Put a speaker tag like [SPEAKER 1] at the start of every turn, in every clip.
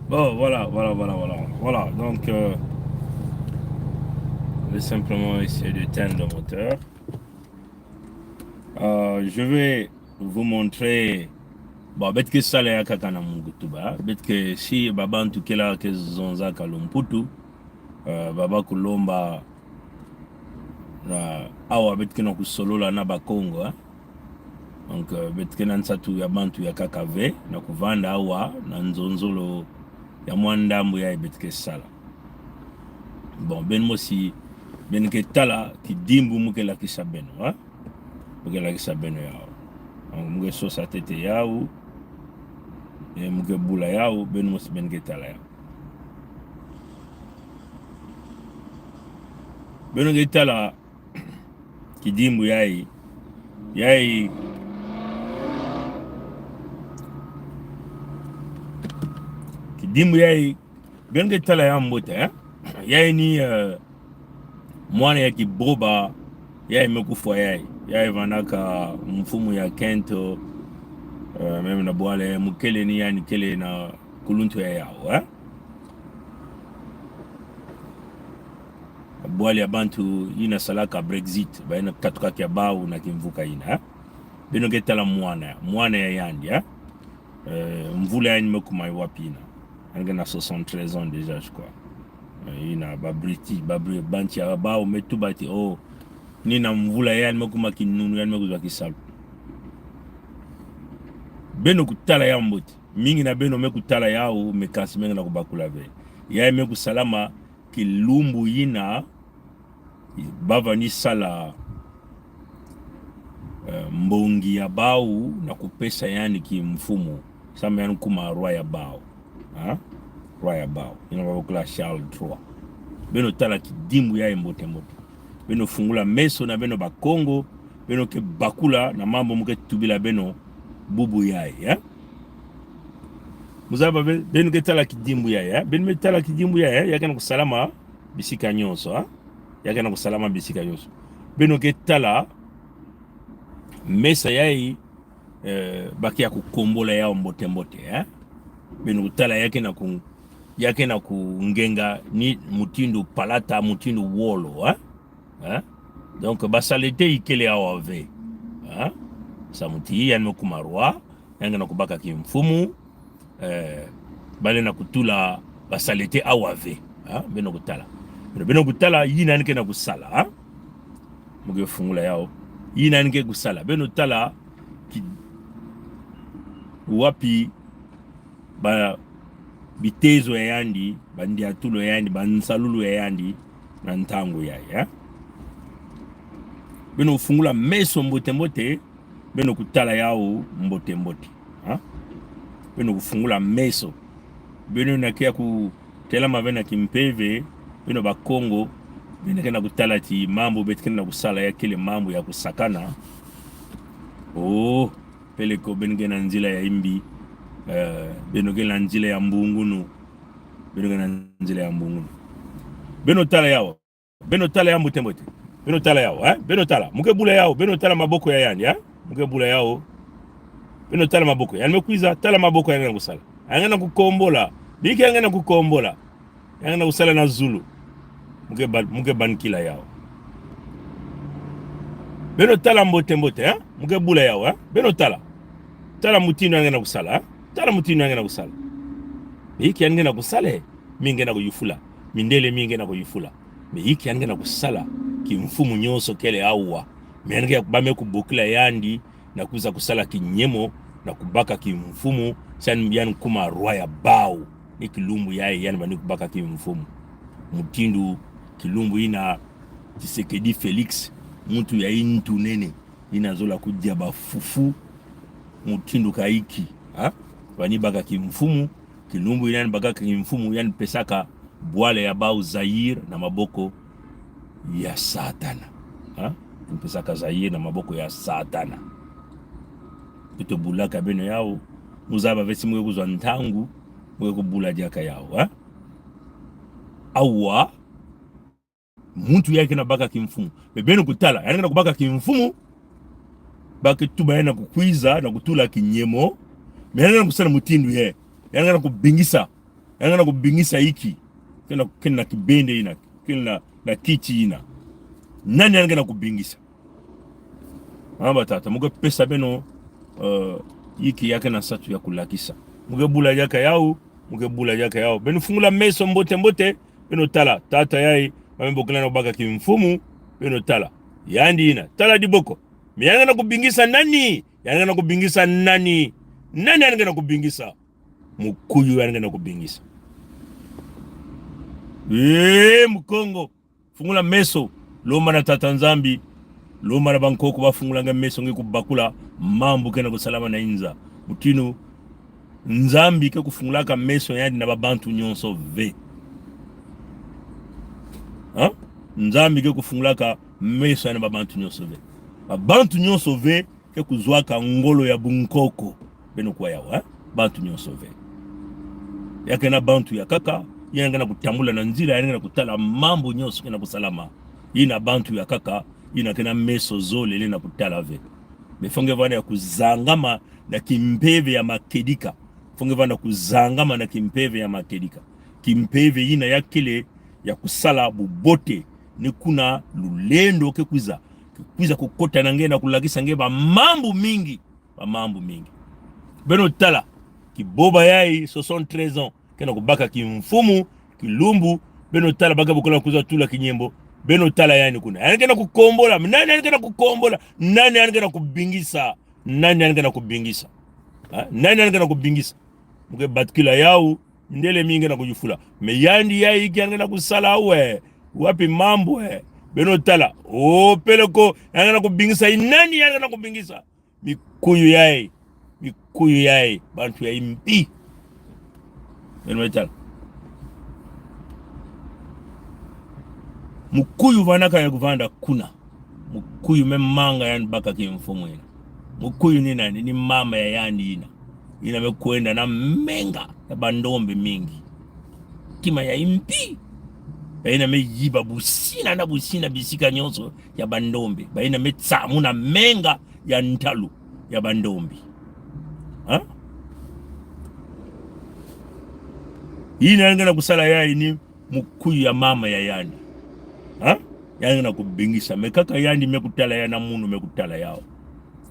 [SPEAKER 1] Bon, voilà. Donc, je vais simplement essayer d'éteindre le moteur. Je vais vous montrer. Bon, peut-être que ça l'est à Kakana Mungutuba. Peut-être que si Baba en tout cas là, que Zonza Kalumputu, Baba Kulomba, awa peut-être que nous solo là na Bakongo. Donc, peut-être que nous sommes ya bantu ya kakave, na kuvanda awa, na nzonzolo ya mwandambu ya peut-être que ça là. Bon, ben moi si ben que tala qui dimbu muke la kisa beno, hein? Muke la kisa beno yao. Donc, muke sosa tete yao. Et muke bula yao, ben moi si ben que tala yao. Ben que tala qui dimbu yai. Qui dimbu yai. Ben que tala yao mbote, hein? Yai ni mwana ya kiboba yai mekufa yai vanaka mfumu ya kento meme na bwale mukele ni yani kele na kuluntu ya yao bwale ya bantu ina salaka Brexit baina katuka kia bau na kimvuka ina bino getala mwana ya yandi mvula yani mekuma iwapina anga na 73 ans déjà je crois. Ina babriti banchi ya bao metubati nina mvula yani mekuma kinunu yani mekuzwa kisalu beno kutala ya mboti mingi na beno mekutala yao mekasi mengi na kubakula ve ya meku salama kilumbu yina bava ni sala mbongi ya bao na kupesa yani kimfumo sama yani kuma roi ya bao Roi bao ina babukula Charles III beno tala kidimbu ya mbote beno fungula meso na beno bakongo beno ke bakula na mambo muke tubila beno bubu ya muzaba beno ke tala kidimbu ya beno me tala kidimbu ya yakana kusalama bisika nyonso yakana kusalama bisika nyonso beno ke tala mesa yai baki ya kukombola yao mbote beno tala yake na kungenga ni mutindo palata mutindo wolo donc basalete ikele awave samuti yani kumarwa yanga na kubaka kimfumu bale na kutula basalete awave beno kutala yina nike na kusala muge fungula yao yina nike kusala beno tala wapi ba bitezo ya yandi bandi atulo ya yandi bansalulu ya yandi na ntango ya beno fungula meso mbote beno kutala yao mbote beno kufungula meso beno nakia kutela mavena kimpeve beno bakongo beno kena kutala ti mambo betkena na kusala ya kile mambo ya kusakana peleko beno kena nzila ya imbi beno ke lanjile ya mbungunu beno ke lanjile ya mbungunu beno tala yao beno tala ya mutembote beno tala yao beno tala muke bula yao beno tala maboko ya yani muke bula yao beno tala maboko yani mekwiza tala maboko yangena kusala yangena kukombola biki yangena kukombola yangena kusala na zulu muke bankila yao beno tala mbote muke bula yao beno tala mutino yangena kusala tala mutino yangena kusala biki yangena kusale mingena kuyufula mindele mingena kuyufula hiki yangena kusala kimfumu nyoso kele awa menenge bame kubukila yandi na kuza kusala kinyemo na kubaka kimfumu san yan kuma roya bao ni kilumbu yae yani bani kubaka kimfumu mutindu kilumbu ina Tshisekedi Felix mtu ya intu nene inazola kujia bafufu mutindu kaiki bani baka kimfumu kilumbu yani baka kimfumu yani pesaka bwale ya bao Zaire na maboko ya satana mpesaka Zaire na maboko ya satana pito bulaka beno yao muzaba vesi mwe kuzwa ntangu mwe kubula jaka yao awa muntu yake na baka kimfumu bebeno kutala yani na kubaka kimfumu baka tuba yana kukwiza na kutula kinyemo yani na kusana mutindu ye yani na kubingisa yani na kubingisa hiki kena kibende ina kena na kichi ina nani angena kubingisa tata muge pesa beno yiki yake na satu ya kulakisa muge bula jaka yao beno fungula meso mbote beno tala tata yai mambo kana baka kimfumu beno tala yandi ina tala diboko miyanga kubingisa nani yanga kubingisa nani angena kubingisa mukuyu yanga kubingisa Mkongo fungula meso loma na tata nzambi loma na bankoko bafungula nga meso nge kubakula mambo kena kusalama na inza mutinu nzambi ke kufungulaka meso yandi na babantu nyonso ve nzambi ke kufungulaka meso yandi na babantu nyonso ve babantu nyonso ve ke kuzwaka ngolo ya bunkoko beno kwa yao bantu nyonso ve yake na bantu ya kaka yangana kutambula na nzira yangana kutala mambo nyonso kena kusalama ina bantu ya kaka ina kena meso zole lena kutala ve mefonge vana ya kuzangama na kimpeve ya makedika fonge vana kuzangama na kimpeve ya makedika kimpeve ina ya kile ya kusala bubote ni kuna lulendo ke kwiza kukota na ngena kulagisa ngeba mambo mingi beno tala kiboba yai 73 ans kena kubaka kimfumu kilumbu beno tala baka bukola kuza tula kinyembo beno tala yani kuna anakena kukombola nani anakena kukombola nani anakena kubingisa nani anakena kubingisa muke batkila yao ndele mingi na kujufula meyandi yai iki anakena kusala wapi mambo beno tala peleko anakena kubingisa nani anakena kubingisa mikuyu yai bantu ya impi mukuyu vanaka ya kuvanda kuna mukuyu memanga yani baka kimfumu ina mukuyu ni nani ni mama ya yani ina mekwenda na menga ya bandombe mingi kima ya impi ina meyiba busina bisika nyonso ya bandombe ina metsamu na menga ya ntalu ya bandombe ina yangana kusala yai ni mukuyu ya mama ya yani yangana kubingisa mekaka yani mekutala ya namunu mekutala yao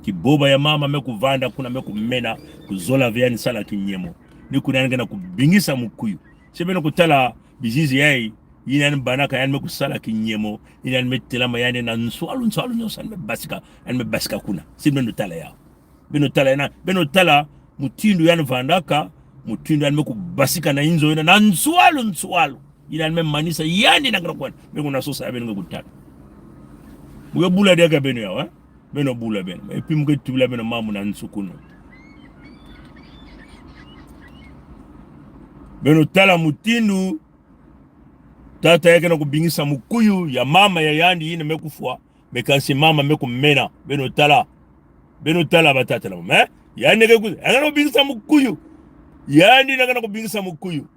[SPEAKER 1] kiboba ya mama mekuvanda kuna mekumena kuzola vyani sala kinyemo ni kuna yangana kubingisa mukuyu sebeno kutala bizizi yai ina yani banaka yani mekusala kinyemo ina yani metelama yani na nswalu nyosa yani mebasika kuna sebeno tala yao beno tala mutindu yani vandaka mutindu yani mekubasika na inzo ina na nswalu ina manisa yani na kwa mekuna sosa ya beno kutala muge bula dia beno yao beno bula beno epi muge tula beno mamu na nsukuno beno tala mutindu tata yake na kubingisa mukuyu ya mama ya yandi ina mekufwa mekansi mama mekumena beno tala batata na mama yani ngekuza angana kubingisa mukuyu yani nakana kubingisa mukuyu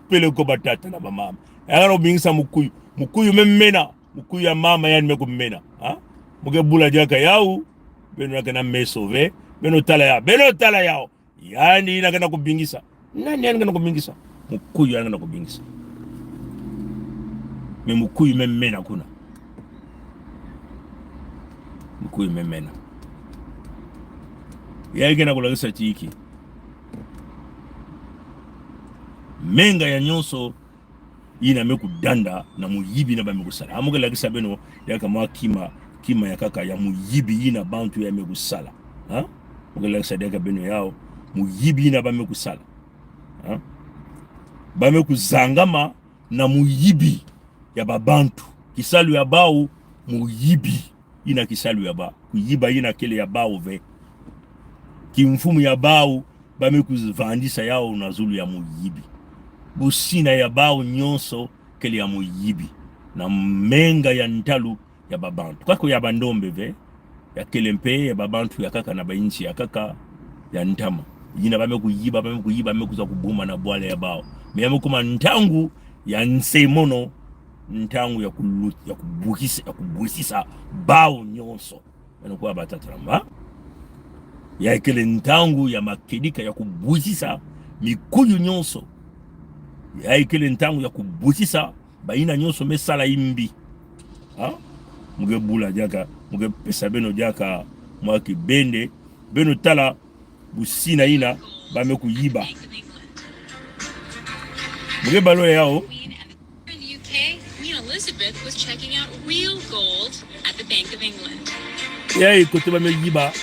[SPEAKER 1] pele ko batata na mama nakana kubingisa mukuyu memena mukuyu ya mama yani mekumena ha muge bula jaka yau beno nakana mesove beno tala yao yani nakana kubingisa nani yani nakana kubingisa mukuyu nakana kubingisa me mukuyu memena kuna mukuyu memena yake na kulagisa chiki menga ya nyonso ina mekudanda na muyibi na bamekusala amukelakisa beno yakamwa kima ya kaka ya muyibi ina bantu ya mekusala ha mukelakisa deka beno yao muyibi ina bamekusala ha bamekuzangama na muyibi ya babantu kisalu ya bao muyibi ina kisalu ya ba kuyiba ina kile ya bao ve kimfumu ya bao bamekuzvandisa yao na zulu ya muyibi busina ya bao nyonso kele ya muyibi na menga ya ntalu ya babantu kako ya bandombe ve ya kelempe ya babantu ya kaka na bainchi ya kaka ya ntama yina bamekuyiba bamekuza kubuma na bwale ya bao meyame kuma ntangu ya nsemono ntangu ya kubuhisisa bao nyonso yanakuwa batatramba ya kele ntangu ya makedika ya kubuhisisa mikuyu nyonso ya ikele ntangu ya kubusisa baina nyonso mesala imbi ha muge bula jaka muge pesa beno jaka mwaki beno tala busina ina bamekuyiba muge balo yao.
[SPEAKER 2] In the UK, Queen Elizabeth was checking out real gold at the Bank of England.
[SPEAKER 1] Ya ikote bameyiba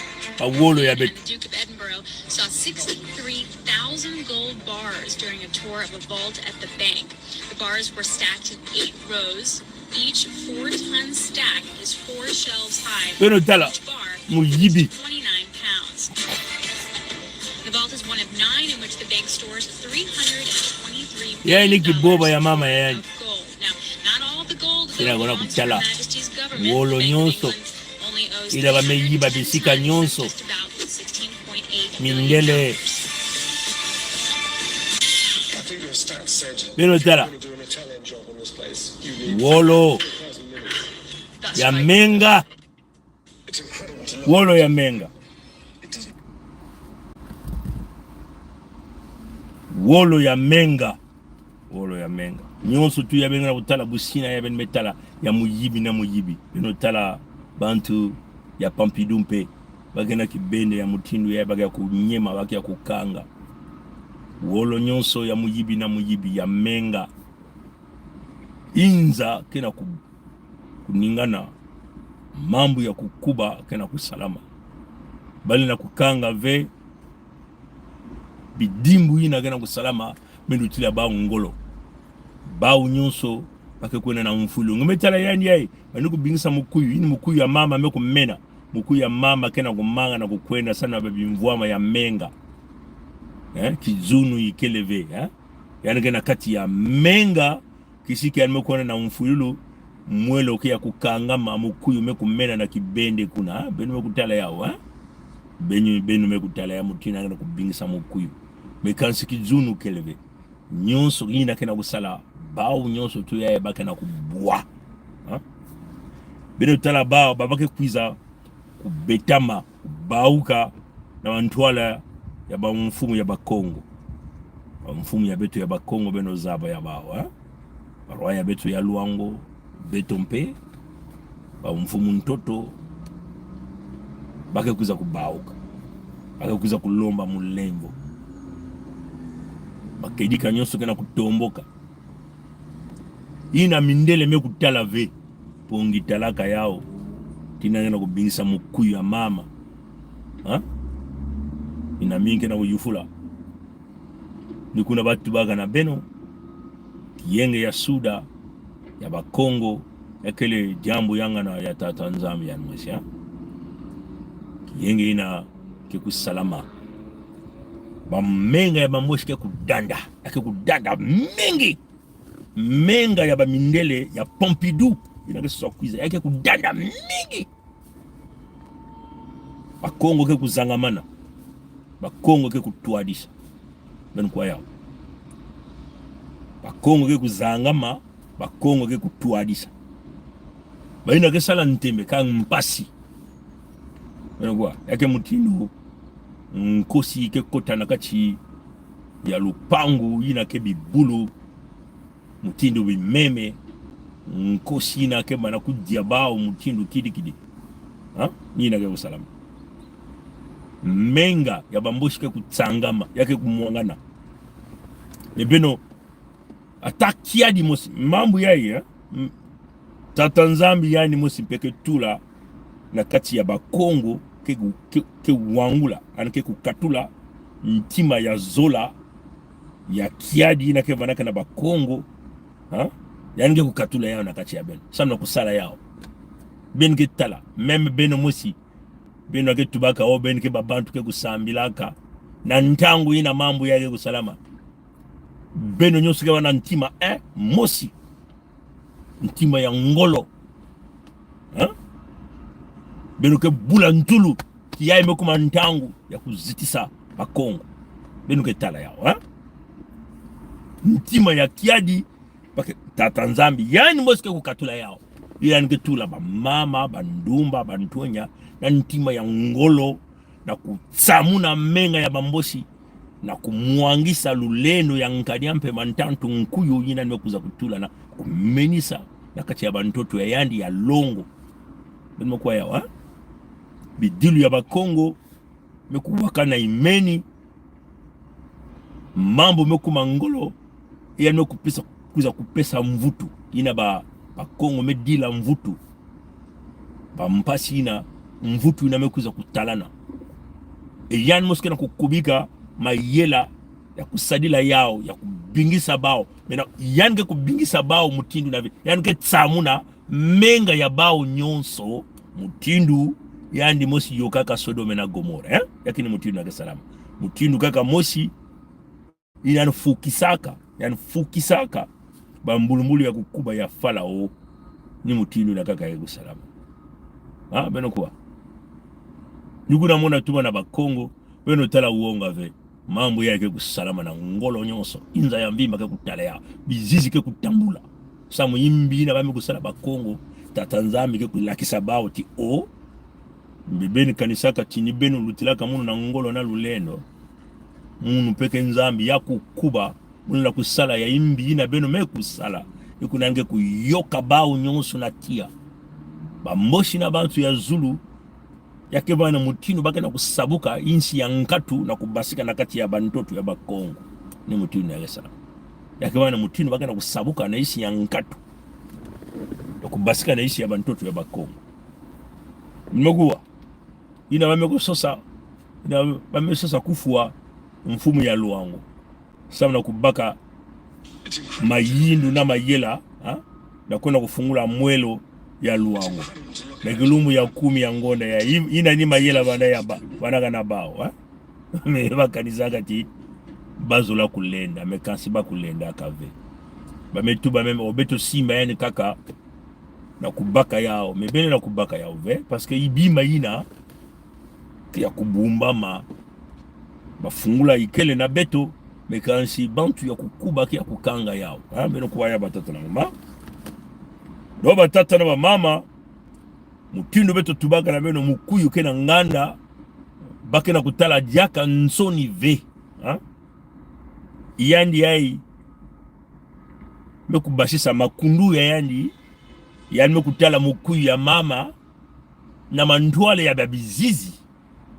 [SPEAKER 1] awolo ya bet.
[SPEAKER 2] The Duke of Edinburgh saw 63,000 gold bars during a tour of a vault at the bank. The bars were stacked in 8 rows. Each 4-ton stack is 4 shelves high. Each bar weighs 29 pounds. The vault is one of 9 in which the bank stores 323 billion dollars
[SPEAKER 1] ya mama
[SPEAKER 2] of gold. Now, not all the gold belongs to Her Majesty's government. The Bank of England only owes
[SPEAKER 1] ila bameyiba bisika nyonso
[SPEAKER 2] just about $16.8
[SPEAKER 1] mindele
[SPEAKER 3] said,
[SPEAKER 1] beno tala wolo ya menga wolo ya menga wolo ya menga nyonso tu ya benga na kutala busina ya ben metala ya muyibi na muyibi beno tala bantu ya Pompidou mpe bagena kibende ya mutindu ya baga kunyema baki ya kukanga wolo nyonso ya muyibi na muyibi ya menga inza kena kuningana mambo ya kukuba kena kusalama bali na kukanga ve bidimbu ina kena kusalama mendu tila ba ngolo ba nyonso bake kwena na mfulu ngometala yani yai bani kubingisa mukuyu ini mukuyu ya mama mekumena mukuyu ya mama kena kumanga na kukwenda sana babimvwama ya menga kizunu ikeleve yani kena kati ya menga kisiki ya mekwana na mfulu mwelo kia kukanga mukuyu mekumena na kibende kuna benu mekutala yao benu mekutala ya mutina kena kubingisa mukuyu mekansi kizunu keleve nyonso ina kena kusala bao nyonso tu ya baka na kubwa beno tala bao babake kwiza kubetama bauka na wantwala ya ba mfumu ya bakongo mfumu ya betu ya bakongo beno zaba ya bao barwa ya betu ya luango beto mpe ba mfumu ntoto bake kwiza kubauka bake kwiza kulomba mulembo bakedika nyonso kena kutomboka ina mindele mekutala ve pongi talaka yao tinangena kubingisa mukuyu ya mama ina mingi na uyufula nikuna batu baga na beno kiyenge ya suda ya bakongo ya kele jambo yanga na ya Tanzania ya mwesha kiyenge ina kikusalama bamenga ya bamweshi kudanda mingi menga ya bamindele ya Pompidou inakeswa kwiza yake kudanda mingi bakongo ke kuzangamana bakongo ke kutwadisha ben kwa yao bakongo ke kuzangama bakongo ke kutuadisa baina ke sala ntembe ka mpasi ben kwa yake mutindo nkosi ke kotana kati ya lupangu ina ke bibulu mutindo bimeme nkosi ina ke mana kudia bao mutindo kidi ha ina ke usalama menga ya bamboshi ke kutsangama yake kumwangana ebeno atakia di mosi mambo yayi tata nzambi yani mosi mpeke tula na kati ya bakongo ke wangula anake kukatula ntima ya zola ya kiadi na ke vanaka na bakongo ha yani ke kukatula yao na kati ya beno samna kusala yao ben ke tala meme beno mosi beno ke tubaka o ben ke babantu ke kusambilaka na ntangu ina mambo yake kusalama beno nyoso ke wana ntima mosi ntima ya ngolo ha beno ke bula ntulu kiyaye mekuma ntangu ya kuzitisa bakongo beno ke tala yao ha ntima ya kiadi pake tata nzambi yani mosi ke kukatula yao yani ke tula ba mama bandumba bantonya na ntima ya ngolo na kutsamuna menga ya bamboshi na kumwangisa luleno ya nkanyampe mantantu nkuyu yina nimekuza kutula na kumenisa na kati ya bantoto ya yandi ya longo beno kwa yao ha bidilu ya bakongo mekuwaka na imeni mambo mekuma ngolo ya mekupisa kuza kupesa mvutu ina bakongo medila mvutu bampasi ina mvutu ina mekuza kutalana yani moske na kukubika mayela ya kusadila yao ya kubingisa bao mena yani ke kubingisa bao mutindu na yani ke tsamuna menga ya bao nyonso mutindu yani mosi yokaka Sodoma na Gomora yakini mutindu na salama mutindu kaka mosi yani fukisaka bambulumbulu ya kukuba ya Farao ni mutindu na kaka yego salama beno kwa nyuguna mona tuba na bakongo beno tala uonga ve mambo yake kusalama na ngolo nyonso inza ya mbimba ke kutala ya bizizi ke kutambula samu yimbi na bami kusala bakongo tata nzambi ke kulakisa bao ti mbibeni kanisaka chini benu lutilaka munu na ngolo na lulendo munu peke nzambi ya kukuba munu na kusala ya imbi na benu me kusala yuku nange kuyoka bao nyonso na tia bamboshi na bantu ya Zulu yake bana mutinu bake na kusabuka insi ya nkatu na kubasika na kati ya bantoto ya bakongo ni mutinu ya gesala yake bana mutinu bake na kusabuka na insi ya nkatu na kubasika na insi ya bantoto ya bakongo nimegua ina wamesosa kufua mfumu ya luango sababu na kubaka mayindu na mayela na kwenda kufungula mwelo ya luango na gulumu ya 10 ya ngonda ya ina ni mayela bana ya bana na bao me bakanizaka ti bazola kulenda mekansi ba kulenda akave bametuba meme obeto simba yani kaka na kubaka yao mebene na kubaka yao parce que ibima ina ya kubumbama bafungula ikele na beto mekansi bantu ya kukuba ya kukanga yao beno kwa ya batata na mama do batata na mama mutindo beto tubaka na beno mukuyu ke na nganda bake na kutala jaka nsoni ve yandi yai mekubashisa makundu ya yandi yani mekutala mukuyu ya mama na mandwale ya babizizi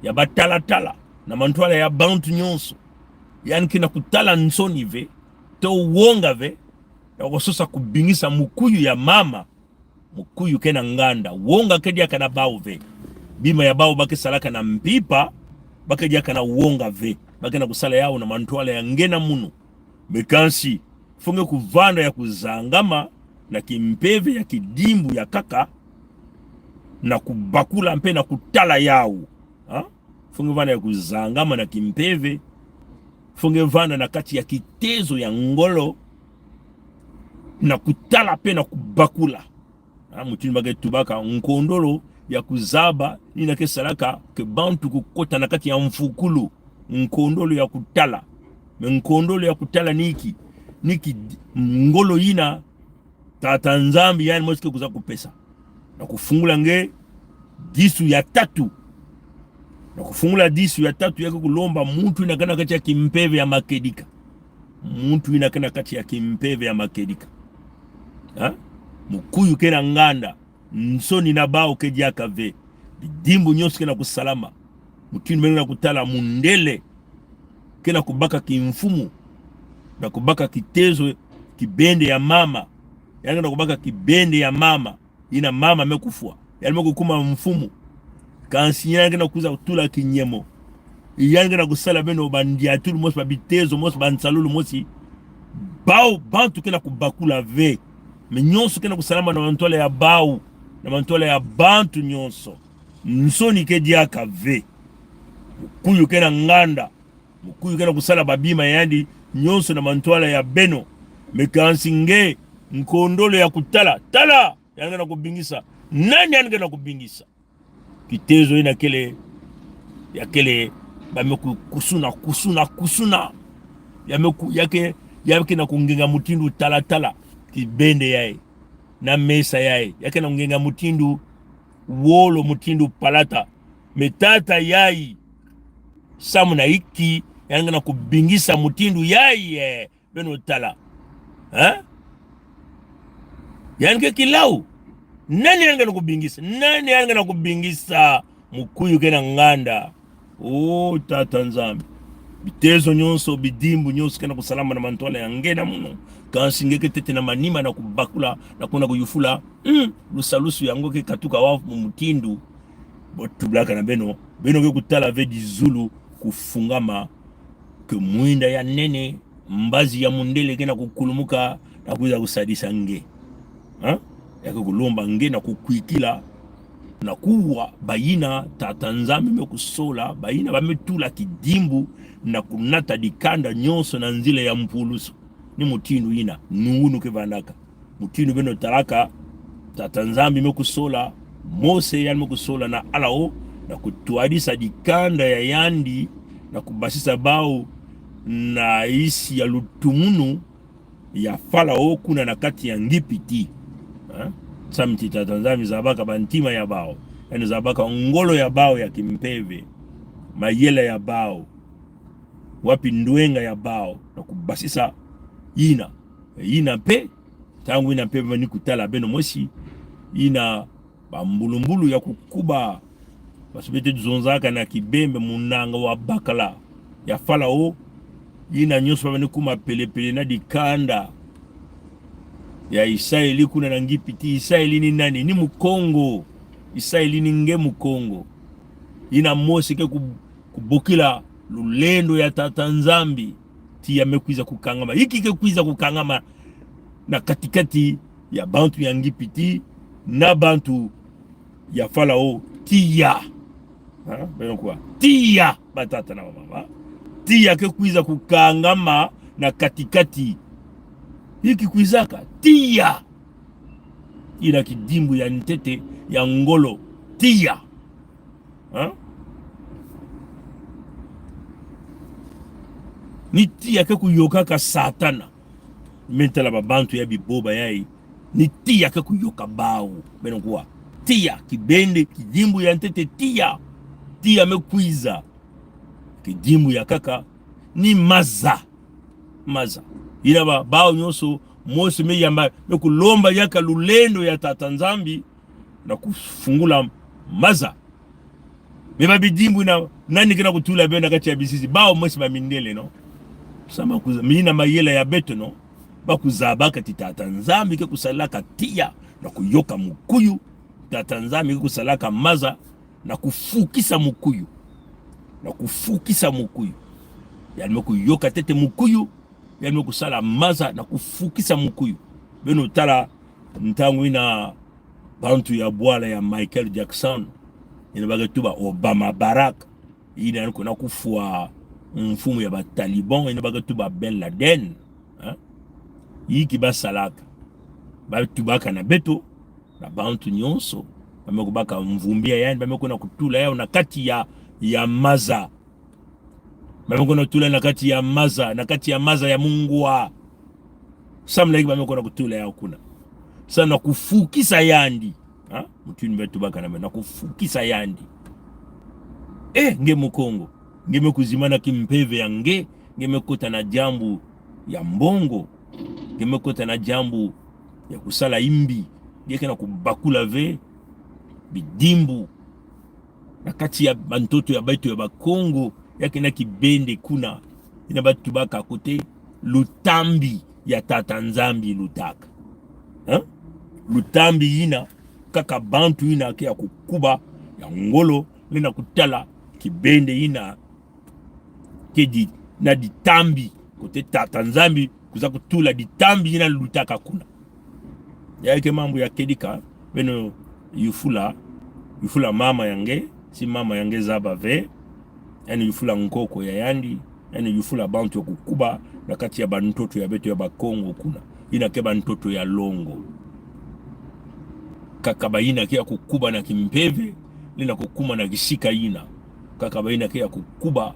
[SPEAKER 1] ya batala na mandwale ya bantu nyonso yani kina kutala nsoni ve to wonga ve ya kusosa kubingisa mukuyu ya mama mukuyu kena nganda wonga kedia kana bao ve bima ya bao bake salaka na mpipa bake dia kana wonga ve bake na kusala yao na mantwala ya ngena munu mekansi funge kuvanda ya kuzangama na kimpeve ya kidimbu ya kaka na kubakula mpe na kutala yao funge vanda ya kuzangama na kimpeve funge vanda na kati ya kitezo ya ngolo na kutala pe na kubakula mutini bake tubaka nkondolo ya kuzaba ina ke salaka ke bantu kukota na kati ya mfukulu nkondolo ya kutala nkondolo ya kutala niki ngolo ina tata nzambi yani mosike kuza kupesa na kufungula nge disu ya tatu na kufungula disu ya tatu yake kulomba muntu inakana kati ya kimpeve ya makedika, muntu inakana kati ya kimpeve ya makedika ha? Mukuyu kena nganda nsoni na bao keji akave bidimbu nyosu kena kusalama mutinu mengu na kutala mundele kena kubaka kimfumu na kubaka kitezo kibende ya mama yani na kubaka kibende ya mama ina mama mekufua yani mekukuma mfumu kansi yani na kuza kutula kinyemo yani na kusala beno bandiatulu mosi babitezo mosi bansalulu mosi bao bantu kena kubakula ve menyonso kena kusalama na mantole ya bao na mantole ya bantu nyonso nsoni keji akave mukuyu kena nganda mukuyu kena kusala babima yandi nyonso na mantwala ya beno mekansi nge nkondolo ya kutala tala yanga na kubingisa nani yanga na kubingisa kitezo ina kele ya kele bameku kusuna yake na kungenga mutindu tala kibende yae na mesa yae yake na kungenga mutindu wolo mutindu palata metata yai samu na iki yanga na kubingisa mutindu yae beno tala ha yanga kilau nani yanga na kubingisa nani yanga na kubingisa mukuyu kena nganda tata nzambi bitezo nyonso bidimbu nyonso kena kusalama na mantola yangena muno kansi ngeke tete na manima na kubakula na kuna kuyufula lusalusu yango ke katuka wafu mutindu botublaka na beno ke kutala vedi zulu kufungama ke mwinda ya nene mbazi ya mundele kena kukulumuka na kuza kusadisa nge yake kulomba nge na kukwikila na kuwa bayina tata nzambi mekusola bayina bametula kidimbu na kunata dikanda nyonso na nzile ya mpuluso ni mutindu ina nuunu ke vandaka mutindu beno talaka tata nzambi mekusola Mose yani mekusola na alao na kutuadisa dikanda ya yandi na kubasisa bao na isi ya lutumunu ya Farao kuna na kati ya ngipiti samti tata nzambi zabaka bantima ya bao yani zabaka ngolo ya bao ya kimpeve mayela ya bao wapi ndwenga ya bao na kubasisa ina pe tangu ina pe ni kutala beno mosi ina bambulumbulu ya kukuba basubete zonzaka na kibembe munanga wa bakala ya Farao ina nyonso bani kuma pelepele na dikanda ya Israeli kuna na ngipiti. Israeli ni nani? Ni Mukongo. Israeli ni nge Mukongo. Ina Mose ke kubukila lulendo ya tata nzambi ti ya mekwiza kukangama. Hiki ke kwiza kukangama na katikati ya bantu ya ngipiti na bantu ya Farao tiya. Beno kwa tiya batata na mama. Tiya ke kwiza kukangama na katikati hiki kwizaka tiya ina kidimbu ya ntete ya ngolo tiya ni tiya ke kuyoka ka satana mentala babantu ya biboba yai ni tiya ke kuyoka bao beno kwa tiya kibende kidimbu ya ntete tiya mekwiza kidimbu ya kaka ni maza ina bao nyonso Mose meyamba mekulomba yaka lulendo ya tata nzambi na kufungula maza meba bidimbu na nani kena kutula bena kati ya bisisi bao Mose bamindele no sama kuza mina mayela ya beto no bakuzabaka ti tata nzambi ke kusalaka tiya na kuyoka mukuyu tata nzambi ke kusalaka maza na kufukisa mukuyu yani mekuyoka tete mukuyu yani kusala maza na kufukisa mukuyu beno tala ntangu ina bantu ya bwala ya Michael Jackson ina bagatuba Obama Barack ina kuna kufua mfumu ya Taliban ina bagatuba Ben Laden yiki basalaka batubaka na beto na bantu nyonso bamekubaka mvumbia yani bamekuna kutula yao na kati ya maza bamekona kutula na kati ya maza ya mungwa samla hiki bamekona kutula ya kuna sana kufukisa yandi mutini betu baka na kufukisa yandi nge mukongo ngeme kuzimana kimpeve yange ngeme kota na jambu ya mbongo ngeme kota na jambu ya kusala imbi ngeke na kubakula ve bidimbu na kati ya bantoto ya baitu ya bakongo yake na kibende kuna ina batu baka kote lutambi ya tata nzambi lutaka lutambi ina kaka bantu ina ke ya kukuba ya ngolo lina kutala kibende ina kedi na ditambi kote tata nzambi kuza kutula ditambi ina lutaka kuna yake mambo ya kedika beno yufula mama yange si mama yange zaba ve yani yufula nkoko ya yandi yani yufula bantu ya kukuba na kati ya bantoto ya beto ya bakongo kuna ina ke bantoto ya longo kakabaina ke ya kukuba na kimpeve lina kukuma na kishika ina kakabaina ke ya kukuba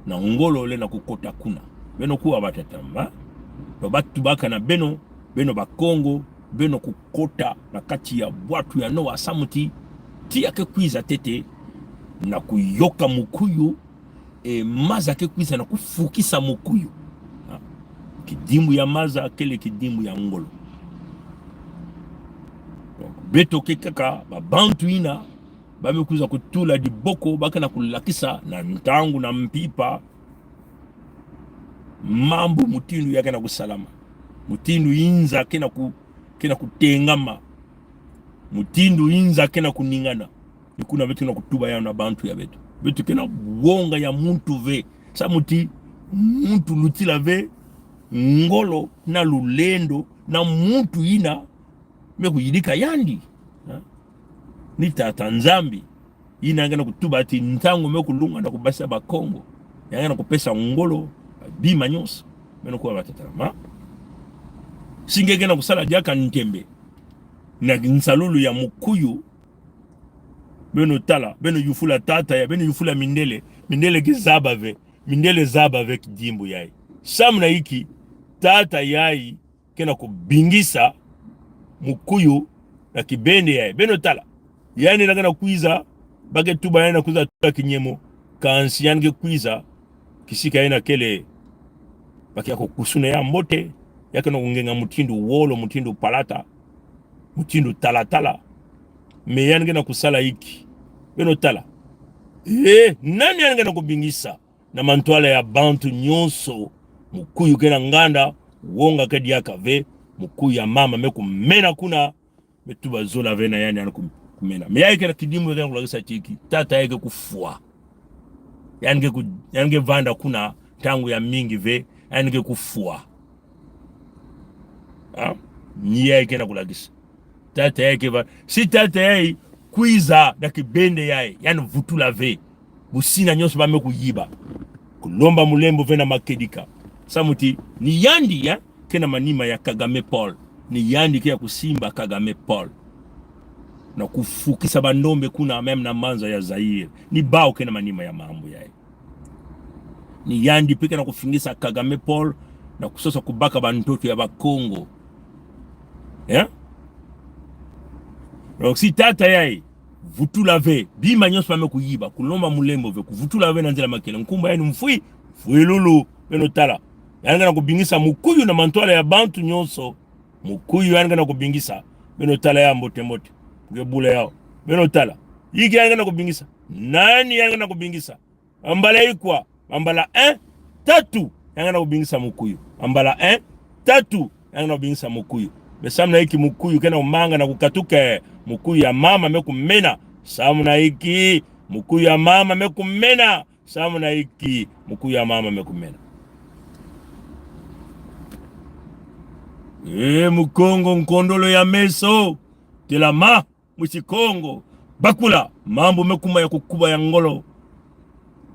[SPEAKER 1] na ngolo lena kukota kuna beno kuwa batatamba batu baka na beno bakongo beno kukota na kati ya watu ya Noa samuti tia ke kwiza tete na kuyoka mukuyu maza ke kwiza na kufukisa mukuyu kidimbu ya maza kele kidimbu ya ngolo beto ke kaka babantu ina bamekuza kutula diboko baka na kulakisa na ntangu na mpipa mambo mutindu yake na kusalama mutindu inza kena kutengama mutindu inza kena kuningana nikuna betu na kutuba ya na bantu ya betu kena wonga ya muntu ve sa muntu lutila ve ngolo na lulendo na muntu ina mekuyidika yandi ni tata nzambi ina ngana kutuba ati ntango mekulunga na kubasa bakongo yangana kupesa ngolo bima nyonso meno kwa batatama singeke na kusala diaka ntembe na nsalulu ya mukuyu beno tala beno yufula tata ya beno yufula mindele ke zaba ve kijimbu yai samna hiki tata yai kena kubingisa mukuyu na kibende yai beno tala yani nagana kuiza bage tuba yana kuza tuba kinyemo kansi yange kuiza kisika yana kele baki yako kusuna ya mbote yake na kungenga mutindu wolo mutindu palata mutindu talatala me yange na kusala hiki beno tala nani yange na kubingisa na mantwala ya bantu nyonso mukuyu kena nganda wonga kedi yaka ve mukuyu ya mama meku mena kuna metuba zola vena yani anakum kumena me yake na kidimu yake kulagisa chiki tata yake kufua yange vanda kuna tangu ya mingi ve yange kufua ni yake na kulagisa tata yake si tata yake kuiza na kibende yake yani vutula ve busina nyonso bame kuyiba kulomba mulembo ve na makedika samuti ni yandi ya kena manima ya Kagame Paul ni yandi kia kusimba Kagame Paul na kufukisa bandombe kuna meme na manza ya Zaire ni bao kena manima ya mambo yae ni yandi pika na kufingisa Kagame Paul na kusosa kubaka bantoto ya bakongo si tata yae vutula ve bima nyonso bame kuyiba kulomba mulembo ve kuvutula ve na nzela makele nkumba yani mfui lulu beno tala yanga na kubingisa mukuyu na mantwala ya bantu nyonso mukuyu yanga na kubingisa beno tala ya mbote ngebula yao beno tala yiki yanga na kubingisa nani yanga na kubingisa ambala ikwa ambala 1-3 yanga na kubingisa mukuyu ambala 1-3 yanga na kubingisa mukuyu besamna hiki mukuyu kena umanga na kukatuke mukuyu ya mama mekumena samna hiki mukuyu ya mama mekumena samna hiki mukuyu ya mama mekumena mukongo nkondolo ya meso telama mushikongo bakula mambo mekuma ya kukuba ya ngolo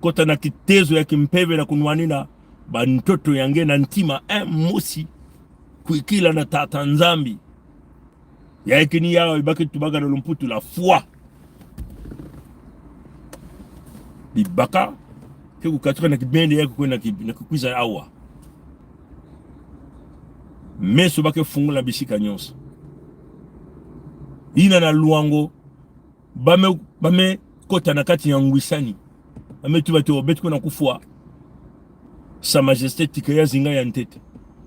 [SPEAKER 1] kota na kitezo ya kimpeve na kunwanina bantoto yange na ntima musi kuikila na tata nzambi ya ikini yao ibaki tubaga na lumputu la fwa bibaka ke kukatuka na kibende yako kwenda na kukwiza awa meso bake fungula bisika nyonso ina na luango bame kota na kati ya ngwisani bame tuba te obetu kuna kufua sa majesté tikaya zinga ya ntete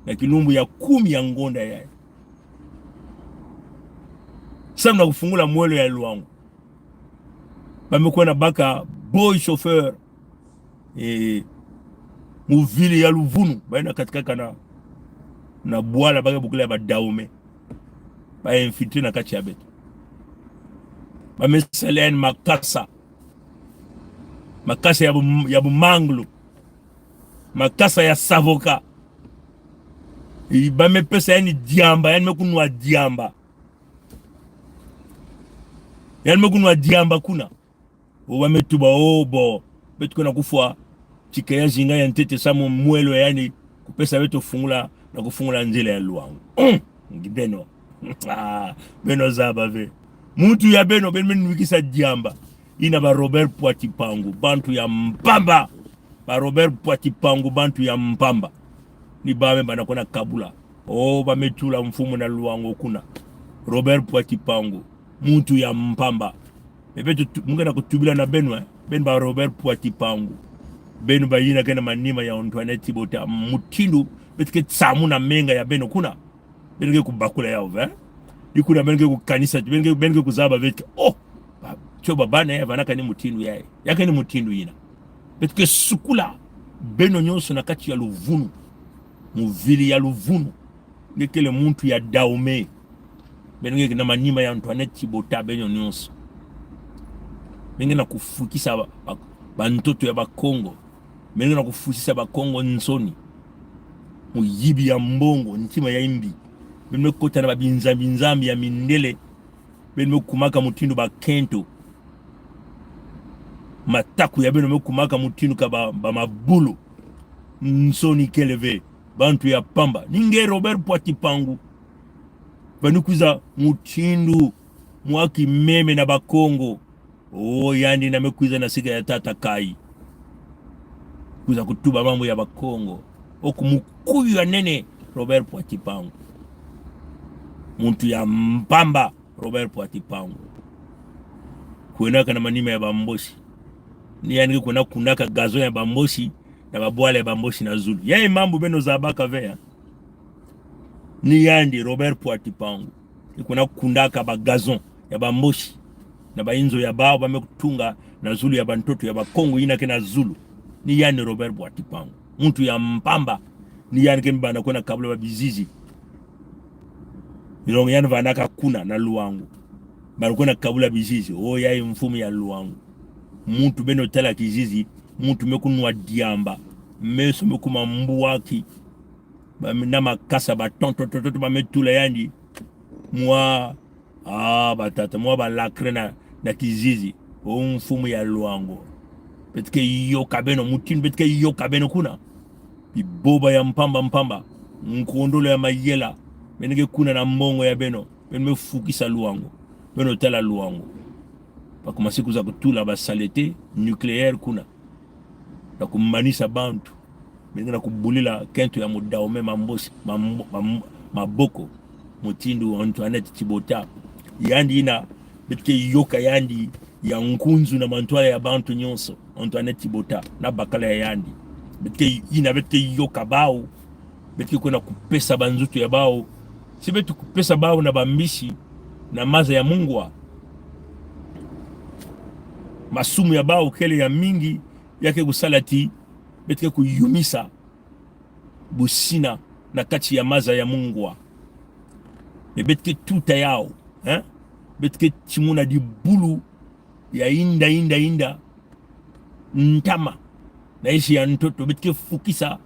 [SPEAKER 1] na kilumbu ya 10 ya ngonda yaye samna kufungula mwelo ya luango bame kwenda baka boy chauffeur muvili ya luvunu baina katika kana na bwala baka bukula ba daume ba infiltré na kati ya beto bamesalen makasa ya bumanglo makasa ya savoka bamepesa yani diamba yani mekunwa diamba kuna bametuba obo betu kuna kufua chike ya zinga ya ntete samu mwelo yani kupesa beto fungula na kufungula njele ya luangu ngibeno beno zaba ve muntu ya beno nwikisa diamba ina ba Robert Poitipangu bantu ya mpamba ba Robert Poitipangu bantu ya mpamba ni bame bana kona kabula bametula mfumo na luango kuna Robert Poitipangu muntu ya mpamba bebetu mungena kutubila na benwa ben ba Robert Poitipangu benu ba yina kena manima ya Antoinette Tibota mutindu betike tsamu na menga ya beno kuna benke kubakula yao dikuna benke kukanisa benke kuzaba betike choba bana ya vanaka ni mutindu yae yake ni mutindu yina betike sukula beno nyonso na kati ya luvunu muvili ya luvunu ngekele muntu ya daume benke na manima ya Antoinette Tibota beno nyonso benke na kufukisa bantoto ya bakongo benke na kufukisa bakongo nsoni muyibi ya mbongo ntima ya imbi benme kota na babinzambi ya mindele benme kumaka mutindu ba kento mataku ya benme kumaka mutindu ka ba mabulu nsoni keleve bantu ya pamba ninge Robert Poitipangu banukuza mutindu mwaki meme na bakongo yandi na mekuiza na siga ya tata kai kuza kutuba mambo ya bakongo okumukuyu ya nene Robert Poitipangu muntu ya mpamba Robert Poitipangu kuenaka na manima ya bamboshi ni yani kunaka gazo ya bamboshi na babwale ya bamboshi na Zulu yae mambo beno za baka vea ni yandi Robert Poitipangu kuna kundaka ba gazon ya bamboshi na bainzo ya bao bamekutunga na Zulu ya bantoto ya bakongo ina kena Zulu ni yani Robert Poitipangu muntu ya mpamba ni yani kemba na kuna kabla ba bizizi milongo yani vanaka kuna na luangu bali kuna kabula bizizi yae mfumu ya luangu muntu beno tala kizizi muntu mekunwa diamba meso mekuma mbuwaki na makasa batonto bametula yani mwa batata mwa balakre na kizizi mfumu ya luango betike yoka beno mutinu betike yoka beno kuna biboba ya mpamba nkondolo ya mayela benike kuna na mbongo ya beno mefukisa luango beno tala luango bakuma siku za kutula basalete nucléaire kuna na kumanisa bantu benike na kubulila kento ya mudaume mambosi maboko mutindu Antoinette Tibota yandi ina betike yoka yandi ya nkunzu na mantwala ya bantu nyonso Antoinette Tibota na bakala ya yandi betike yoka bao betike kuna kupesa banzutu ya bao si betu kupesa bao na bambishi na maza ya mungwa masumu ya bao kele ya mingi yake kusalati betike kuyumisa busina na kati ya maza ya mungwa betike tuta yao betike chimuna di bulu ya inda ntama na ishi ya ntoto betike fukisa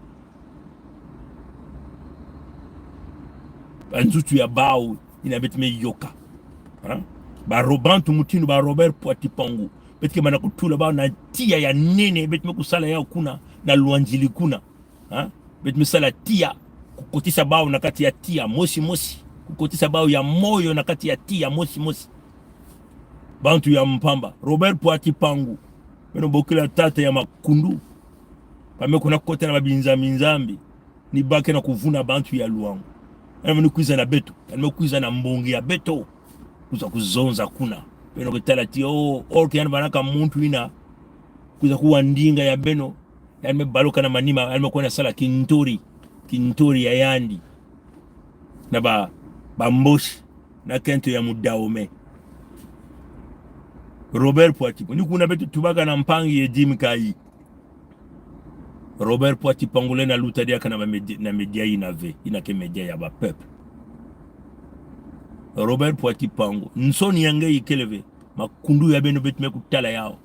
[SPEAKER 1] banzutu ya bao ina betime yoka ba robantu mutinu ba Robert Poitipangu betike mana kutula bao na tia ya nene betime kusala yao kuna na luanjili kuna betime sala tia kukotisa bao na kati ya tia mosi kukotisa bao ya moyo na kati ya tia mosi bantu ya mpamba Robert Poitipangu beno bokila tata ya makundu bamekuna kota na babinzambi ni bake na kuvuna bantu ya Luango ni kuiza na beto kuiza na mbongi ya beto kuza kuzonza kuna beno ketala ti orke banaka muntu ina kuza kuwandinga ya beno baloka na manima kuona sala kintori ya yandi na bamboshi na kento ya Mudaome Robert Poitipo ni kuna betu tubaka na mpangi ya Jim Kai Robert Poitipo pangule na lutadia kana na media ina ke media ya ba peuple Robert Poitipo pango nsoni yange ikeleve makundu ya beno betu mekutala yao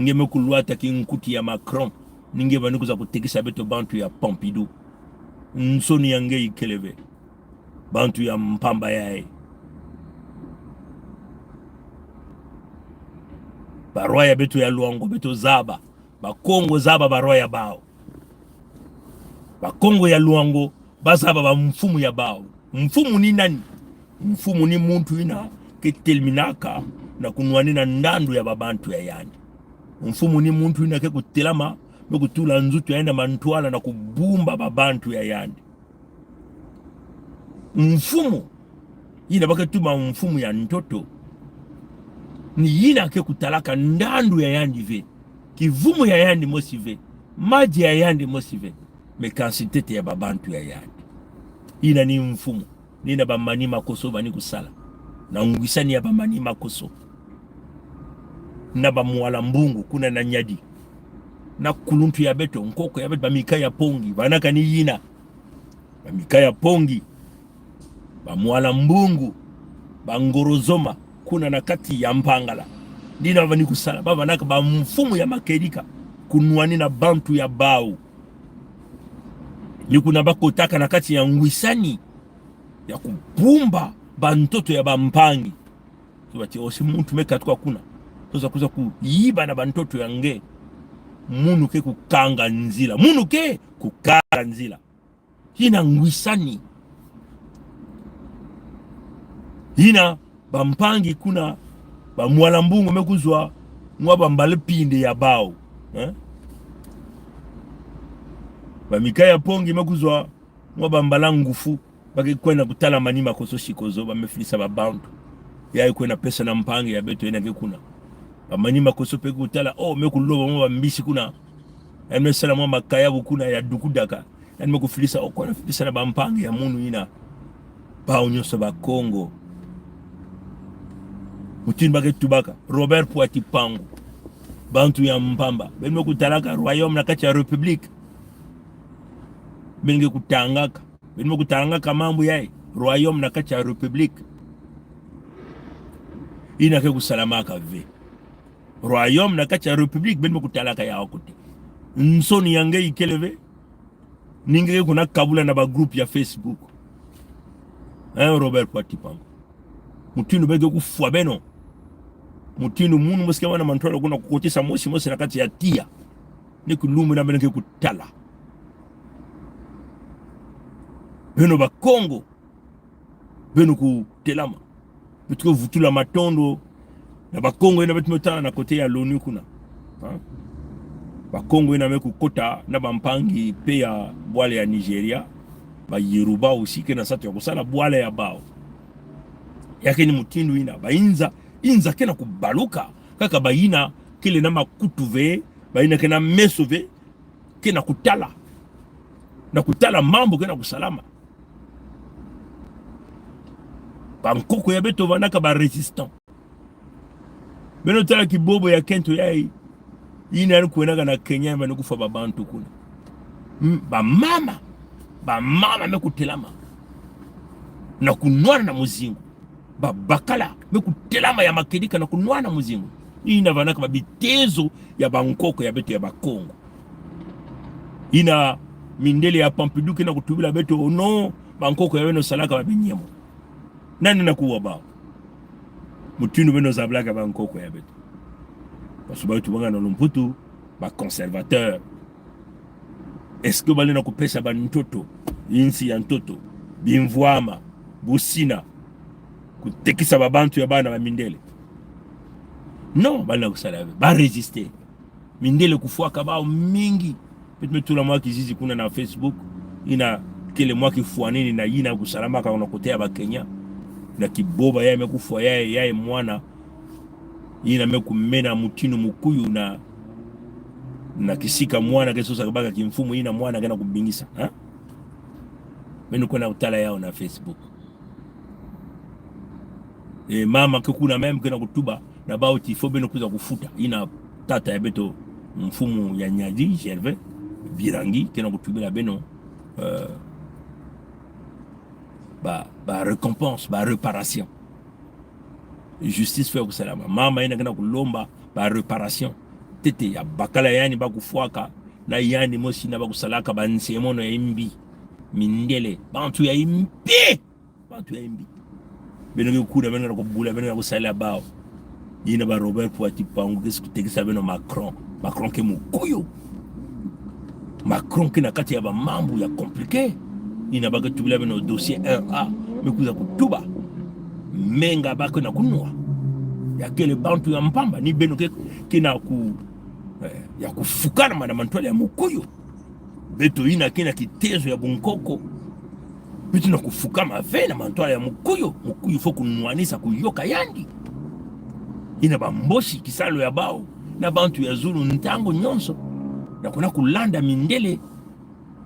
[SPEAKER 1] nge mekulwata kinkuti ya Macron ninge banukuza kutekisa beto bantu ya Pompidou nsoni yange ikeleve bantu ya mpamba yae baroya betu ya Luango betu zaba bakongo zaba baroya bao bakongo ya Luango bazaba ba mfumu ya bao. Mfumu ni nani? Mfumu ni muntu ina ketelminaka na kunwani na ndandu ya babantu ya yandi. Mfumu ni muntu ina ke kutelama kutula nzutu yaenda mantwala na kubumba babantu ya yandi. Mfumu ina baka tuma mfumu ya ntoto ni yina ke kutalaka ndandu ya yandi ve kivumu ya yandi mosive maji ya yandi mosive mekansitete ya babantu ya yandi. Ina ni mfumu nina bamani makoso bani kusala na ngwisani ya bamani makoso na bamuala mbungu kuna na nyadi na kuluntu ya beto nkoko ya beto bamika ya pongi banaka ni yina bamika ya pongi bamuala mbungu bangorozoma kuna na kati ya Mpangala nina bani kusala baba naka ba mfumu ya makerika kunwani na bantu ya bao ni kuna bakotaka na kati ya ngwisani ya kubumba bantoto ya bampangi tubati osi muntu mekatuka kuna toza kuza kuyiba na bantoto yange munu ke kukanga nzila munu ke kukanga nzila hina ngwisani hina bampangi kuna bamwala mbungu mekuzwa mwaba mbale pinde ya bao bamikaya pongi mekuzwa mwaba mbala ngufu baki kwenda kutala manima koso shikozo bamefilisa babantu ya kwenda pesa na mpangi ya beto ina kuna bamanima koso pe kutala mekuloba mwaba mbishi kuna emesala mwaba kayabu kuna ya dukudaka mekufilisa kwa filisa na bampangi ya munu ina bao nyoso ba Kongo mutini bake tubaka Robert Poitipo pango bantu ya mpamba benme kutalaka royaume na kati ya republique benme kutangaka mambo yae royaume na kati ya republique ina ke kusalamaka ve royaume na kati ya republique benme kutalaka ya wakote nsoni yange ikeleve ninge kuna kabula na ba group ya Facebook Robert Poitipo pango mutinu beke kufwa beno mutinu munu musike wana mantwala kuna kukotisa mosi na kati ya tia ni kulumu na beneke kutala beno ba Kongo beno kutelama betuko vutula matondo na ba Kongo ina betumetana na kote ya l'ONU kuna ba Kongo ina meku kota na bampangi pe ya bwale ya Nigeria ba Yoruba usike na satu ya kusala bwale ya bao yake ni mutindu ina inza kena kubaluka kaka baina kile na makutu ve baina kena meso ve kena kutala mambo kena kusalama bankoko ya beto vanaka ba resistant beno tala kibobo ya kento yai ina yani kuenaga na Kenya mbano kufa babantu kuna ba mama mekutelama na kunwana na muzingu bakala mekutelama ya makedika na kunwana muzingu ina vanaka babitezo ya bankoko ya beto ya Bakongo ina mindele ya Pompidou kena kutubila beto no bankoko ya weno salaka babinyemo nani na kuwa bao mutinu beno zablaka bankoko ya beto basuba tubanga na lumputu ba conservateur est-ce que balina kupesa bantoto insi ya ntoto bimvwama busina kutekisa babantu ya bana ba mindele non balina kusala ba résister mindele kufuaka bao mingi Betu la mwaki zizi kuna na Facebook ina kile mwaki fuanini na yina kusalama ka unakotea ba Kenya na kiboba yae mekufwa yae mwana yina mekumena mutinu mukuyu na kisika mwana kesosa kabaka kimfumu yina mwana kana kubingisa ha beno kuna utala yao na Facebook mama kekuna meme kana kutuba na bauti fo beno kuza kufuta ina tata ya beto mfumu ya Nyadi Gervais Birangi kena kutubela beno ba récompense ba réparation justice fait kusalama mama ina kana kulomba ba réparation tete ya bakala yani ba kufuaka na yani mosi na ba kusalaka ba nsemono ya imbi mindele bantu ya imbi beno kuda beno ko bula beno ko sala bao yina ba Robert Poati pangu kesu tekisa beno Macron ke mukuyo Macron ki na kati ya ba mambo ya compliqué ina ba tubula beno dossier 1A mekuza kutuba menga bako na kunwa ya kele bantu ya mpamba ni beno ke na ku ya kufukana na mantwale ya mukuyo beto ina kina kitezo ya bunkoko bitu na kufukama ve na mantwale ya mukuyo fo kunwanisa kuyoka yandi ina bamboshi kisalo ya bao na bantu ya Zulu ntango nyonso na kuna kulanda mindele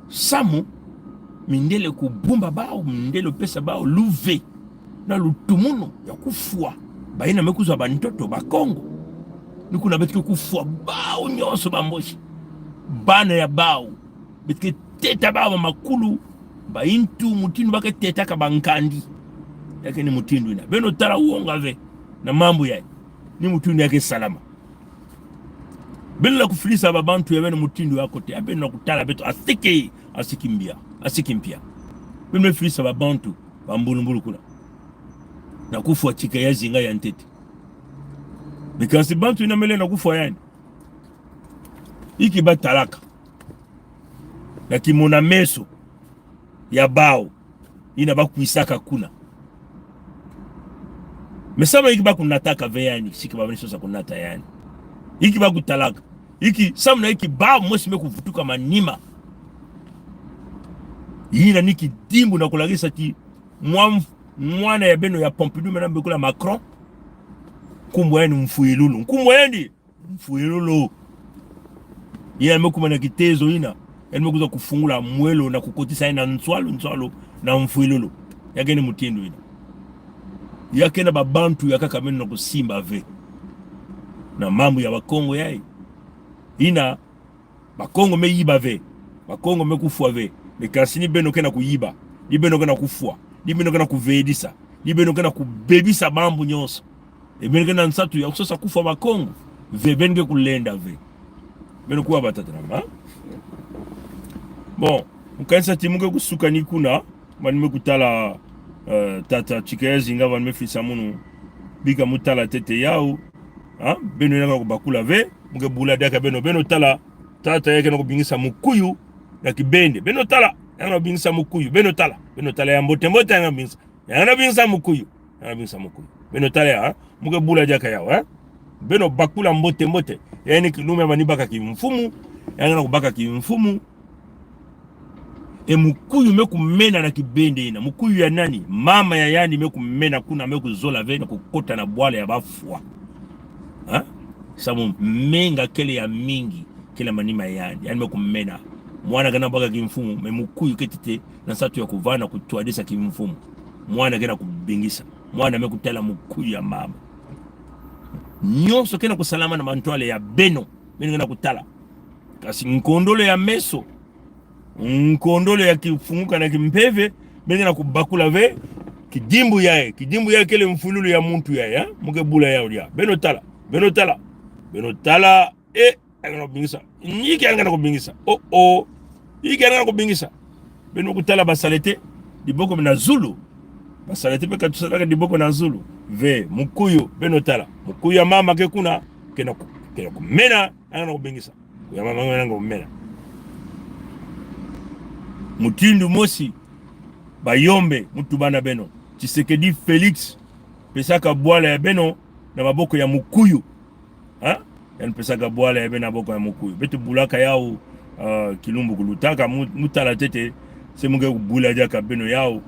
[SPEAKER 1] samu mindele kubumba bao mindele pesa bao luve na lutumuno ya kufua baina mekuzwa bantoto ba Kongo nikuna betike kufua bao nyonso bamboshi bana ya bao betike teta bao makulu baintu mutindu bake teta ka bankandi yake ni mutindu ina beno tara uonga ve na mambo yake ni mutindu yake salama bila kufilisa babantu ya beno mutindu yako te abeno kutala beto asikimbia bila kufilisa babantu bambulumbulu kuna na kufua chika ya zinga ya ntete because bantu inamele na kufua yani iki batalaka na kimona meso ya bao ina bakuisaka kuna mesama iki bakunataka ve yani siki babaniso sa kunata yani iki bakutalaka iki samna iki bao mosi mekuvutuka manima yina niki dimbu na kulagisa ti mwana ya beno ya Pompidou mena mbekula Macron kumbo yani mfuilulu kumbo yani mfuilulu yina mekuma na kitezo yina yani mekuza kufungula mwelo na kukotisa ina nswalo na mfuilulu yake ni mutindu yina yake na babantu ya kaka meno na kusimba ve na mambo ya Bakongo yai ina Bakongo me yiba ve Bakongo me kufua ve mekasini beno kena kuyiba ni beno kena kufua ni beno kena kuvedisa ni beno kena kubebisa mambo nyonso beno kena nsatu ya kusosa kufua Bakongo ve benge kulenda ve beno kuwa batatrama bon mukanisa timuke kusuka ni kuna manime kutala tata chikezi ngava nimefisa munu bika mutala tete yao beno yana kubakula ve muke bula daka beno tala tata yake na kubingisa mukuyu na kibende beno tala yana bingisa mukuyu beno tala ya mbote yana bingisa mukuyu beno tala ya muke bula daka yao beno bakula mbote yani kilume manibaka kimfumu yana kubaka kimfumu mukuyu mekumena na kibende ina mukuyu ya nani mama ya yani mekumena kuna mekuzola ve na kukota na bwala ya bafua samu menga kele ya mingi kila manima yani mekumena mwana kana baka kimfumu memukuyu ketite na satu ya kuvana kutuadisa kimfumu mwana kana kubingisa mwana mekutala mukuyu ya mama nyonso kena kusalama na mantwale ya beno beno kana kutala kasi nkondolo ya meso nkondolo ya kifunguka na kimpeve beno kana kubakula ve kidimbu yae kele mfululu ya muntu yae muke bula yao ya beno tala angana kubingisa nyiki angana kubingisa yiki angana kubingisa beno kutala basalete diboko na Zulu basalete peka tusalaka diboko na Zulu ve mukuyu beno tala mukuyu ya mama ke kuna kena kumena angana kubingisa ya mama angana kumena mutindu mosi bayombe mutu bana beno Tshisekedi Felix pesaka bwala ya beno na maboko ya mukuyu yani pesaka bwala ya beno na maboko ya mukuyu betu bulaka yao kilumbu kulutaka mutala tete se muge kubula jaka beno yao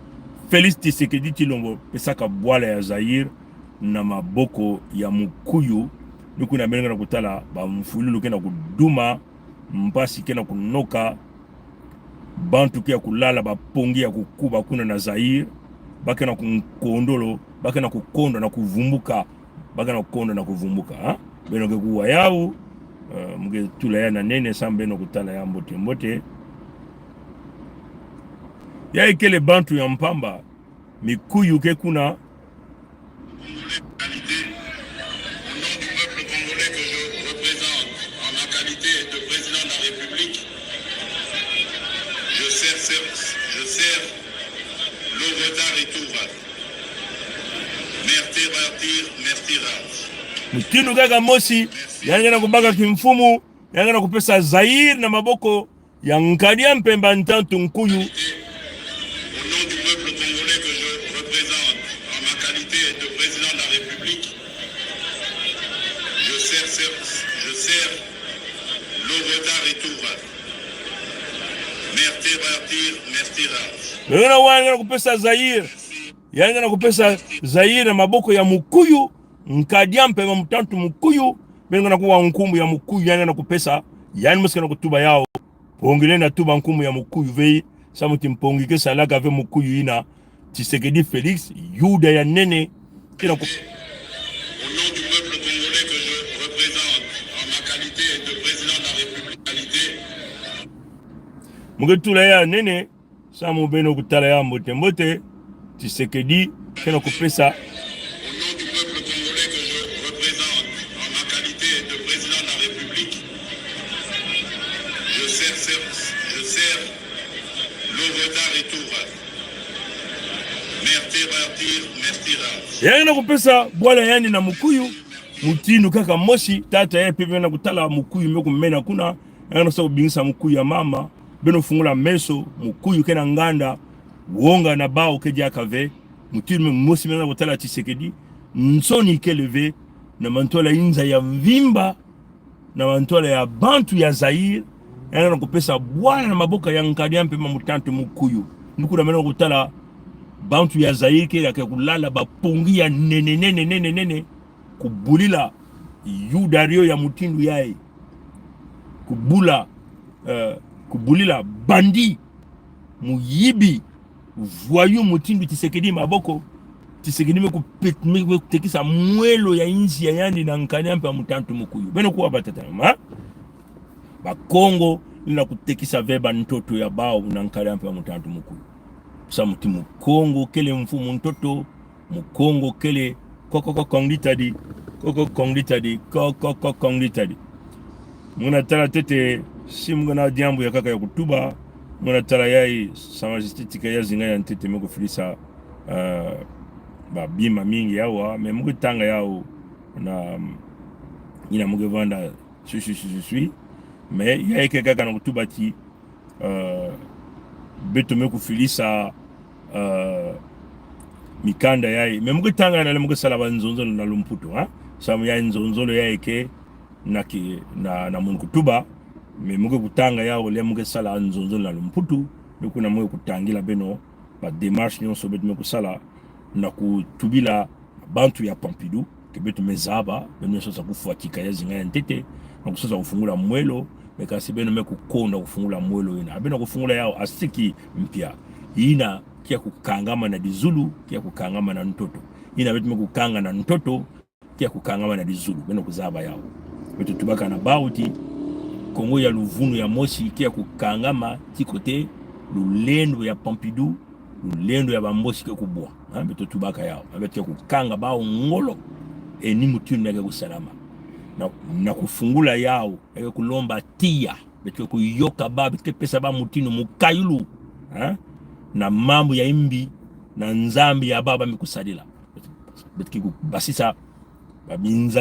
[SPEAKER 1] Félix Tshisekedi Tshilombo pesaka bwala ya Zaire na maboko ya Mukuyu nuku na benga na kutala ba mfululu kena kuduma mpasi kena kunoka bantu kia kulala bapongi ya kukuba kuna na Zaire bakena kukondolo bakena kukonda na kuvumbuka bakena kukonda na kuvumbuka ha beno ke kuwa yao muge tula ya na nene sambeno kutala ya mbote mbote ya ikele bantu ya mpamba mikuyu ke kuna mutinu kaka mosi yange na kubaka kimfumu yange na kupesa Zaire na maboko ya Nkadia Mpemba Ntantu Nkuyu. Nuna wanga na kupesa Zaire yange na kupesa Zaire na maboko ya Mukuyu Nkadia Mpemba Ntantu Mukuyu benga na kuwa nkumbu ya Mukuyu yange na kupesa yani musika na kutuba yao pongile na tuba nkumbu ya Mukuyu vei samuti mpongike salaka ve Mukuyu ina Tshisekedi Félix yuda ya nene kina ku... Au nom du peuple congolais que je représente en ma qualité de président de la République mugetula ya nene samu beno kutala ya mbote mbote Tshisekedi kena kupesa yana kupesa bwala yani na Mukuyu mutinu kaka moshi tata ya pepe na kutala Mukuyu meku mmena kuna yana sa kubingisa Mukuyu ya mama beno fungula meso Mukuyu kena nganda wonga na bao keji akave mutinu moshi mena kutala Tshisekedi nsoni keleve na mantola inza ya mvimba na mantola ya bantu ya Zaire yana kupesa bwala na maboka ya Nkadia Mpemba Ntantu Mukuyu nuku na mena kutala bantu ya Zaire ke ya kulala bapongi ya nene kubulila yudario ya mutindu yae kubulila bandi muyibi voyou mutindu Tshisekedi maboko Tshisekedi me kutekisa mwelo ya inzi ya yandi na Nkadia Mpemba Ntantu Mukuyu beno kuwa batatama ba Kongo nina kutekisa veba ntoto ya bao na Nkadia Mpemba Ntantu Mukuyu sa muti Mukongo kele mfumu ntoto Mukongo kele koko kongitadi muna tala tete simu na diambu ya kaka ya kutuba muna tala yai sa majestika ya zinga ya ntete meko filisa ba bima mingi yawa me muko tanga yao na ina muko vanda sui me yai ke kaka na kutuba ti beto meko filisa mikanda yai me muko tanga na muko sala banzonzolo na lumputo ha samu ya nzonzolo yai ke na mungu kutuba me muko kutanga yao le muko sala nzonzolo na lumputo beku na muko kutangila beno ba démarche nyonso beto meko sala na kutubila bantu ya Pompidou ke beto mezaba beno sosa kufuatika ya zinga ya ntete na kusosa kufungula mwelo bekasi beno meko konda kufungula mwelo ina beno kufungula yao asiki mpya ina kia kukangama na dizulu kia kukangama na ntoto ina betu meko kanga na ntoto kia kukangama na dizulu beno kuzaba yao beto tubaka na bauti Kongo ya Luvunu ya moshi kia kukangama tikote lulendo ya Pompidou lulendo ya bamboshi ke kubwa beto tubaka yao beto kukanga bao ngolo eni mutunu nage kusalama na kufungula yao eke kulomba tia beto kuyoka ba beto pesa ba mutinu mukayulu na mambo ya imbi na nzambi ya baba mikusadila beto basisa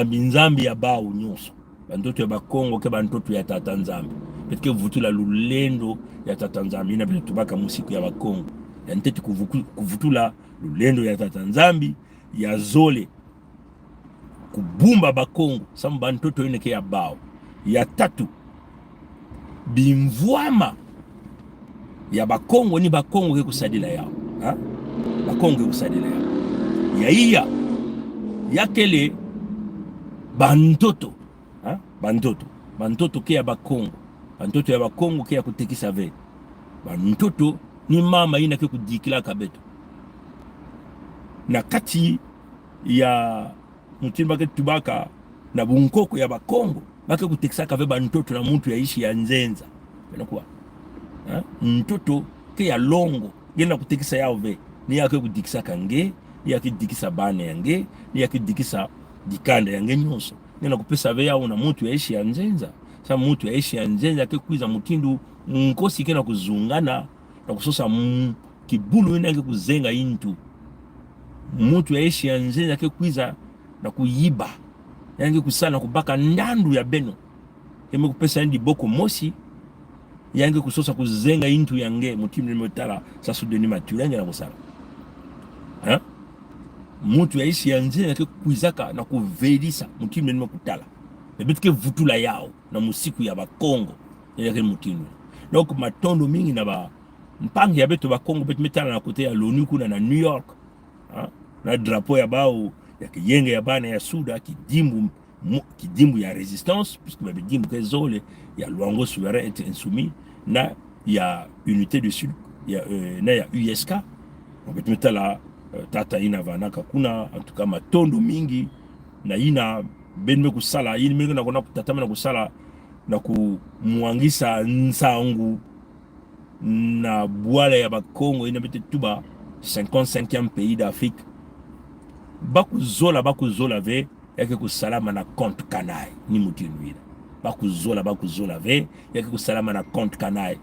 [SPEAKER 1] binzambi ya bao nyonso bantoto ya Bakongo ke bantoto ya tata nzambi beto vutula lulendo ya tata nzambi ina beto tubaka musiku ya Bakongo ya ntete kuvutula lulendo ya tata nzambi ya zole kubumba Bakongo samu bantoto ineke ya bao ya tatu bimvwama ya bakongo ni bakongo ke kusadila yao bakongo ke kusadila yao ya iya yakele bantoto bantoto ke ya bakongo bantoto ya bakongo ke ya kutekisa ve bantoto ni mama ina ke kudikila kabeto na kati ya mutini bake tubaka na bunkoko ya bakongo bake kutekisa kave bantoto na muntu ya ishi ya nzenza penakuwa mtoto ke ya longo gena kutekisa yao ve ni yake kudikisa kange ni yake dikisa bane yange ni yake dikisa dikanda yange nyonso gena kupesa ve yao na muntu ya ishi ya nzenza sa muntu ya ishi ya nzenza ke kuiza mutindu nkosi kena kuzungana na kusosa kibulu ina yake kuzenga intu muntu ya ishi ya nzenza ke kuiza na kuyiba yange kusana kubaka ndandu ya beno keme kupesa ndi boko mosi yange kusosa kuzenga intu yange mutimu nimotala sa sudeni matu yange na kusala mutu ya ishi ya nzenza ke kuizaka na kuvelisa mutimu nimokutala bebetu ke vutula yao na musiku ya bakongo yake mutimu donc matondo mingi na ba mpangi ya beto bakongo betu metala na kote ya l'ONU kuna na New York na drapeau ya bao ya kiyenge ya bana ya suda kidimbu ya resistance puisque babe dimbu ke zole ya Luango souverain et insoumis na ya unité du sud ya na ya USK betu metala tata ina vanaka kuna en tout cas matondo mingi na ina benme kusala ini mingi na kona kutatama na kusala na kumwangisa nsangu na bwala ya bakongo ina bete tuba 55e pays d'Afrique bakuzola ve yake kusalama na compte kanai ni mutinu ila bakuzola ve yake kusalama na compte kanai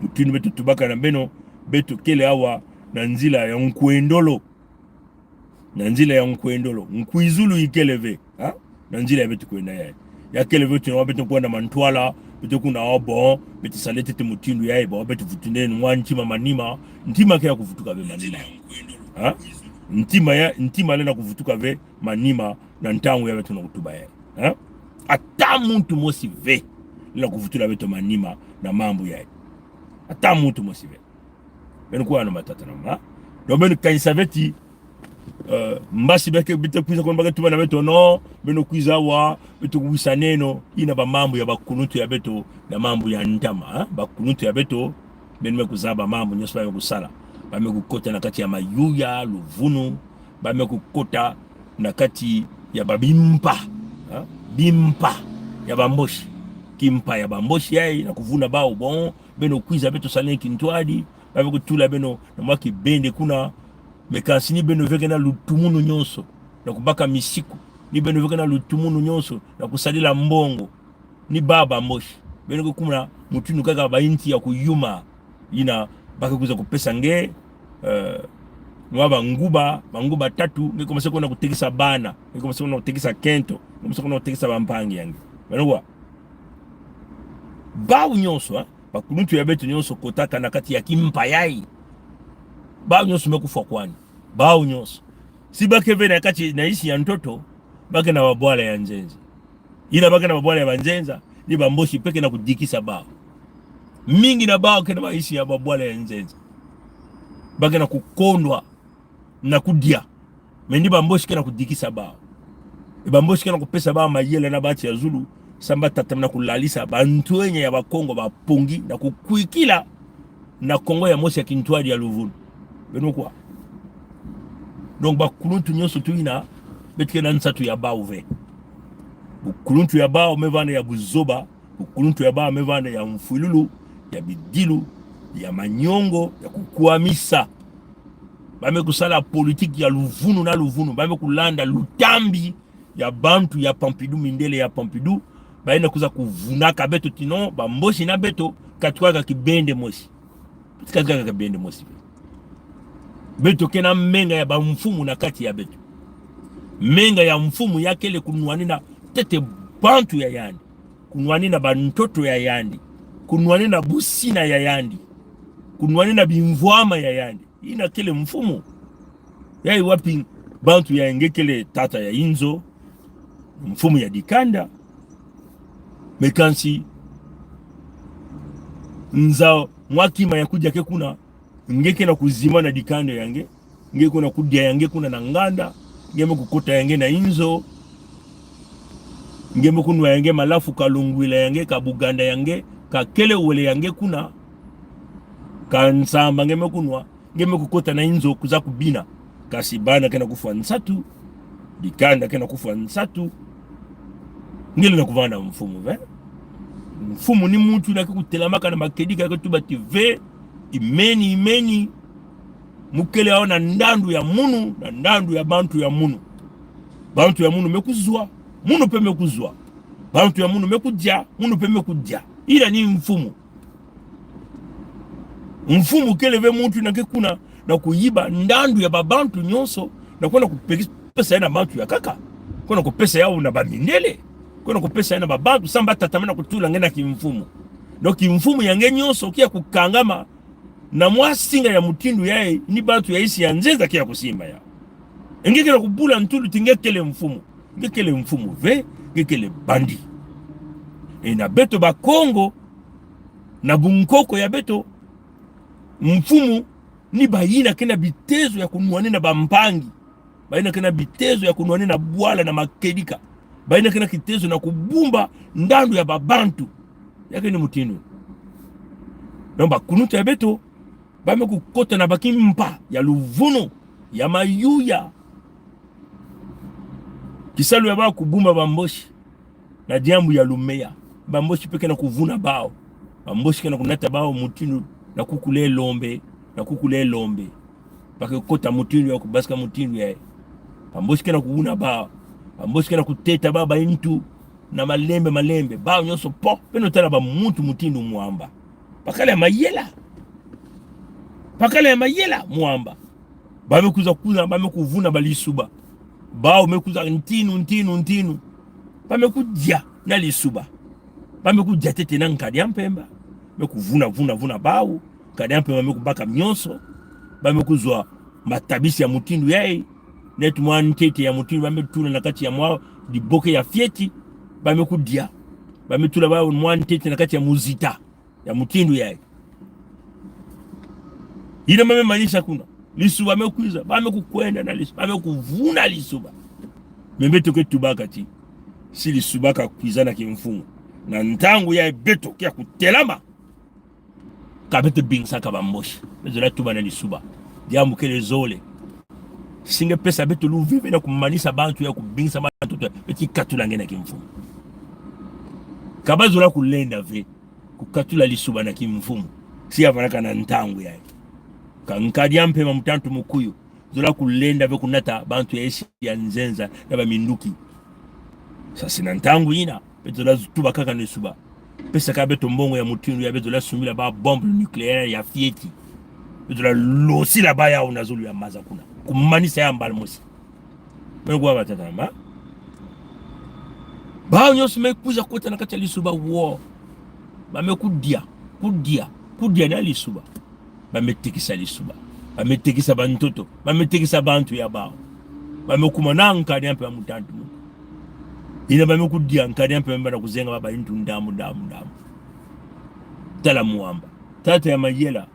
[SPEAKER 1] mutinu betu tubaka na beno betu kele awa na nzila ya nkwendolo nkuizulu ikeleve na nzila ya betu kwenda ya keleve tu betu kwenda mantwala betu kuna obo betu salete te mutindu ya ibo betu futindeni mwanchima manima ntima kaya kufutuka ve manima ntima lena kufutuka ve manima na ntangu ya betu na kutuba ya ata muntu mosi ve lena kufutula betu manima na mambo ya ata muntu mosi ve beno kuwa na matata na domenu kanisa veti mbasi beke bite kuiza kwa mbaka tuba na beto no beno kuiza wa beto kuisa neno ina ba mambo ya bakunutu ya beto na mambo ya ntama bakunutu ya beto beno mekuzaba mambo nyoso ba kusala ba mekukota na kati ya mayuya luvunu ba mekukota na kati ya babimpa bimpa ya bamboshi kimpa ya bamboshi yai na kuvuna bao bon beno kuiza beto salen kintwadi ba mekutula beno na mwaki bende kuna mekansi ni beno veke na lutumunu nyonso na kubaka misiku ni beno veke na lutumunu nyonso na kusalila mbongo ni baba moshi beno kukumuna mutunu kaka bainti ya kuyuma ina baka kuza kupesa nge nwaba nguba tatu ngiko maseko na kutekisa bana ngiko maseko na kutekisa kento ngiko maseko na kutekisa bampangi yangi beno bawu nyonso bakunutu ya beto nyonso kotaka na kati ya kimpa yai bao nyonso mekufa kwani bao nyonso si bake vena kati na isi ya ntoto bake na babwala ya nzenza ina bake na babwala ya banzenza ni bamboshi peke na kudikisa bao mingi na bao ke na maisi ya babwala ya nzenza bake na kukondwa na kudia mendi bamboshi ke na kudikisa bao bamboshi ke na kupesa bao mayele na bati ya Zulu samba tatamna kulalisa bantu wenye ya bakongo bapongi na kukuikila na Kongo ya mosi ya kintwadi ya Luvunu beno kwa donc bakuluntu nyonso tuina betike na nsatu ya bao ve bukuluntu ya bao mevana ya buzoba bukuluntu ya bao mevana ya mfululu ya bidilu ya manyongo ya kukuamisa bame kusala politiki ya Luvunu na Luvunu bame kulanda lutambi ya bantu ya Pompidou mindele ya Pompidou baina kuza kuvunaka beto tino bamboshi na beto katwaka kibende mosi kaka kibende mosi beto kena menga ya bamfumu na kati ya beto menga ya mfumu yakele kunwani na tete bantu ya yandi kunwani na bantoto ya yandi kunwani na busina ya yandi kunwani na bimvwama ya yandi ina kele mfumu yai wapi bantu ya ngekele tata ya inzo mfumu ya dikanda mekansi nza mwakima ya kuja ke kuna ngeke na kuzima na dikando yange ngeke kuna kudia yange kuna na nganda ngeme kukota yange na inzo ngeme kunwa yange malafu kalungwila yange kabuganda yange kakele uwele yange kuna kansamba ngeme kunwa ngeme kukota na inzo kuza kubina kasibana kena kufa nsatu dikanda kena kufa nsatu ngele na kuvana mfumu ve mfumu ni muntu na kutelamaka na makedika ko tubati ve imeni mukele aona ndandu ya munu na ndandu ya bantu ya munu mekuzwa munu pe mekuzwa bantu ya munu mekujja munu pe mekujja ila ni mfumu keleve muntu na kuna na kuyiba ndandu ya babantu nyonso na kwenda kupesa na bantu ya kaka kwenda kupesa yao na bamindele kwenda kupesa na babantu samba tatamana kutula ngena kimfumu donc kimfumu yange nyonso kia kukangama na mwasinga ya mutindu yae ni bantu ya isi ya nzenza kia kusimba ya ngeke na kubula ntulu tingekele mfumu ve ngekele bandi na beto ba Kongo na bunkoko ya beto mfumu ni bayina kena bitezo ya kunuane na bampangi bayina kena bitezo ya kunuane na bwala na makedika bayina kena kitezo na kubumba ndandu ya babantu yake ni mutindu nomba kunuta ya beto bame kukota na bakimpa ya luvuno ya mayuya kisalu ya bao kubumba bamboshi na diambu ya lumea bamboshi peke na kuvuna bao bamboshi kena kunata bao mutindu na kukule lombe pake kota mutindu ya kubaska mutindu ya bamboshi kena kuvuna bao bamboshi kena kuteta baba intu na malembe bao nyonso po peno tala ba muntu mutindu muamba pakale ya mayela muamba bame kuza bame kuvuna balisuba bao mekuza ntinu bame kujia na lisuba bame kujia tete na nkadi ya mpemba mekuvuna bao nkadi ya mpemba mekubaka myonso bame kuzwa matabisi ya mutindu yae netu mwa ntete ya mutindu bame tula na kati ya mwa diboke ya fieti bame kudia bame tula bao mwa ntete na kati ya muzita ya mutindu yae ina mame manisha kuna lisuba mekuiza bame kukwenda na lisuba bame kuvuna lisuba membeto ke tubaka ti si lisuba ka kuizana kimfumu na ntangu ya beto kia kutelama kabete bingsa ka bamboshi bezola tuba na lisuba diambu ke lezole singe pesa beto luvive na kumanisa bantu ya kubingsa bantu beti katula ngena kimfumu kabazola kulenda ve kukatula lisuba na kimfumu si avanaka na ntangu ya kankadi ya mpema mutantu mukuyu zola kulenda ve kunata bantu ya esi ya nzenza na baminduki sasa na ntangu ina bezola tuba kaka nesuba pesa ka beto mbongo ya mutindu ya bezola sumila ba bombe nucléaire ya fieti bezola losi la baya unazulu ya maza kuna kumanisa ya mbalmosi mengwa batatama bao nyosu mekuza kota na kati ya lisuba wo bamekudia na lisuba bametekisa lisuba bametekisa bantoto bametekisa bantu ya bao bamekuma na nkadi ampe mutantu ina bamekudia nkadi ampe mbana kuzenga baba intu ndamu tala muamba tata ya mayela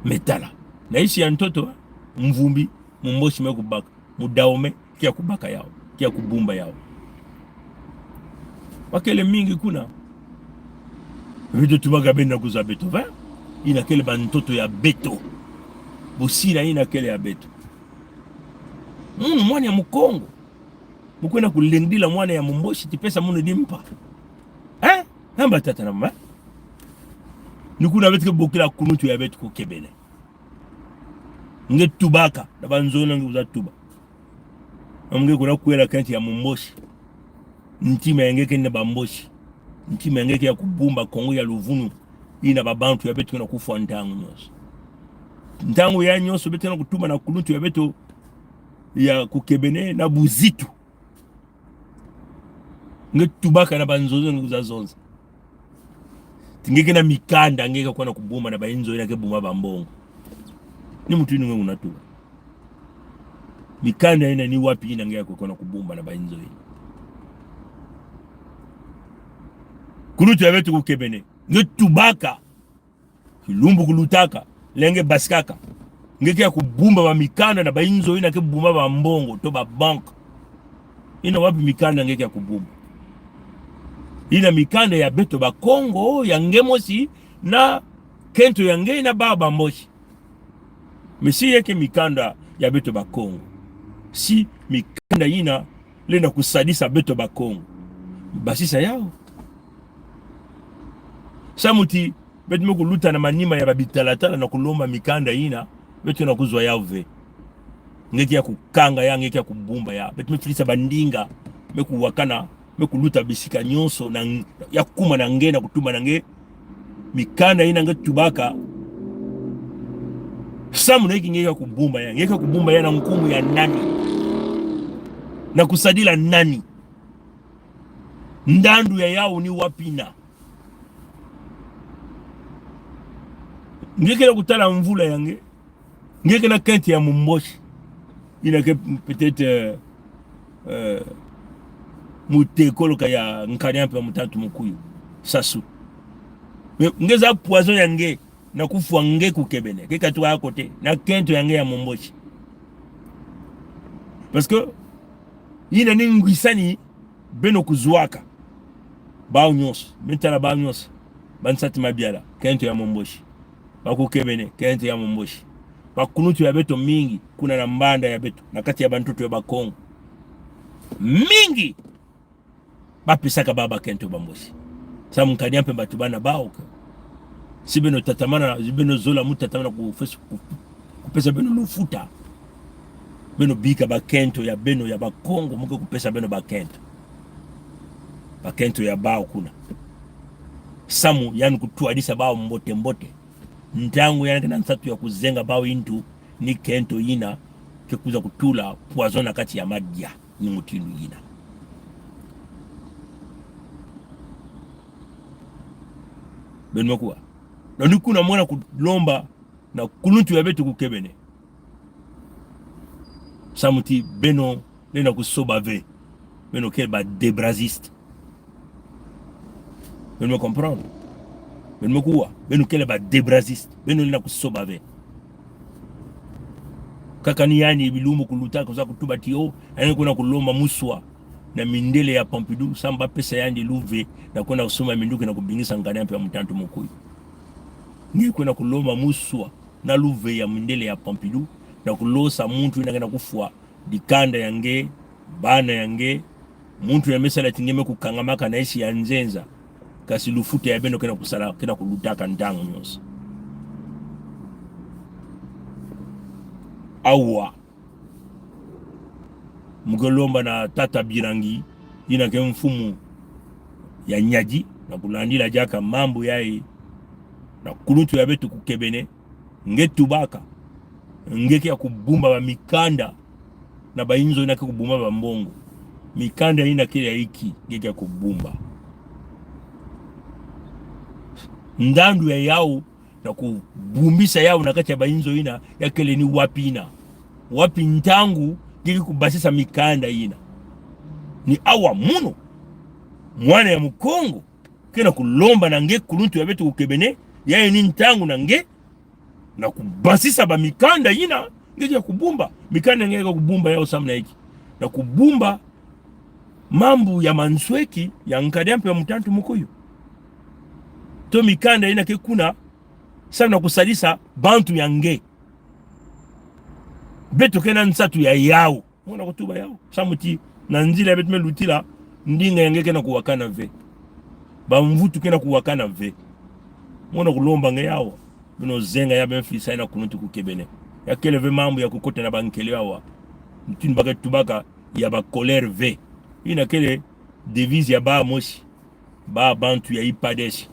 [SPEAKER 1] metala na isi ya ntoto mvumbi mumboshi mekubaka mudaume kia kubaka yao kia kubumba yao wakele mingi kuna vitu tubaga benda kuza beto va ina kele bantoto ya beto bosila ina kele ya beto mwana ya mukongo mukwenda kulendila mwana ya mumboshi tipesa munu dimpa hamba tata na mama nikuna betu ke bokila kunutu ya beto kukebele nge tubaka na banzona nge uza tuba nge kuna kuela kanti ya mumboshi ntima yange kende bamboshi ntima yange ya kubumba Kongo ya luvunu ina babantu ya beto na kufa ntangu ya nyoso beto na kutuma na kunutu ya beto ya kukebene na buzitu nge tubaka na banzozo nge uza zonza tingeke na mikanda ngeka kwa na kubumba na bainzo ina ke bumba bambongo ni mtu inu nge unatuba mikanda ina ni wapi ina ngeka kwa na kubumba na bainzo ina kunutu ya betu kukebene nge tubaka kilumbu kulutaka lenge baskaka ngeke ya kubumba ba mikanda na bainzo ina ke bumba ba mbongo to ba bank ina wapi mikanda ngeke ya kubumba ina mikanda ya beto ba Kongo ya ngemosi na kento ya nge na baba mboshi mesi yake mikanda ya beto ba Kongo si mikanda ina lenda kusadisa beto ba Kongo basisa yao samuti betu me kuluta na manima ya babitalatala na kulomba mikanda ina betu na kuzwa yao ve ngeki ya kukanga ya ngeki ya kubumba ya betu me filisa bandinga me kuwakana me kuluta bisika nyonso na ya kuma na nge na kutuma na nge mikanda ina nge tubaka samu na ngeki ya kubumba ya na nkumu ya nani na kusadila nani ndandu ya yao ni wapina ngeke na kutala mvula yange ngeke na kenti ya mumboshi ina ke peut-être mutekolo kaya nkanya mpe mutantu mukuyu sasu ngeza poison yange na kufu nge kukebene ke katwa kote na kento yange ya mumboshi parce que ina ni ngwisani beno kuzwaka bao nyos mentala bao nyos bansati mabiala kento ya mumboshi bakukebene kente ya mumboshi bakunutu ya beto mingi kuna na mbanda ya beto na kati ya bantutu ya bakongo mingi bapisaka baba kente ya bamboshi sa mkanya mpe batu bana bao si beno tatamana beno zola mutatamana kupesa beno lufuta beno bika bakento ya beno ya bakongo muke kupesa beno bakento ya bao kuna samu yani kutuadisa bao mbote ntangu yana kena nsatu ya kuzenga bao intu ni kento ina kekuza kutula poison kati ya madia ni mutilu ina benmo kuwa na nikuna mwana kulomba na kuluntu ya betu kukebene samuti beno lena kusoba ve beno kelba debraziste benmo comprendre benmo kuwa beno kelba debraziste beno lena kusoba ve kakani yani bilumu kuluta kuza kutuba tio yani kuna kulomba muswa na mindele ya Pompidou samba pesa yandi luve na kuna kusoma minduke na kubingisa ngani ya mtantu mukuyu ngi kuna kulomba muswa na luve ya mindele ya Pompidou na kulosa muntu ina kana kufua dikanda yange bana yange muntu ya mesala tingeme kukangamaka na ishi ya nzenza kasi lufute ya beno kena kusala kena kulutaka ndangu nyos awa mugolomba na tata birangi ina ke mfumu ya nyaji na kulandila jaka mambo yai na kulutu ya betu kukebene ngetubaka ngeke ya kubumba ba mikanda na bainzo ina ke kubumba ba mbongo mikanda ina kile ya iki ngeke ya kubumba ndandu ya yao na kubumbisa yao na kati ya bainzo ina ya kele ni wapina wapi ntangu gili kubasisa mikanda ina ni awa muno mwana ya mukongo kena kulomba na nge kuluntu ya betu kukebene yae ni ntangu na nge na kubasisa ba mikanda ina ngeke ya kubumba mikanda ngeke ya kubumba yao samna hiki na kubumba mambu ya mansweki ya nkadampe ya mutantu mukuyu to mikanda ina ke kuna samna kusalisa bantu ya nge beto kena nsatu ya yao mwana kutuba yao samuti na nzila betu melutila ndinga yange kena kuwakana ve ba mvutu kena kuwakana ve mwana kulomba nge yao bino zenga ya benfisa ina kunutu kukebene ya keleve mambo ya kukote na bankele yawa mtini baka tubaka ya ba colère ve ina kele devise ya ba moshi ba bantu ya ipadeshi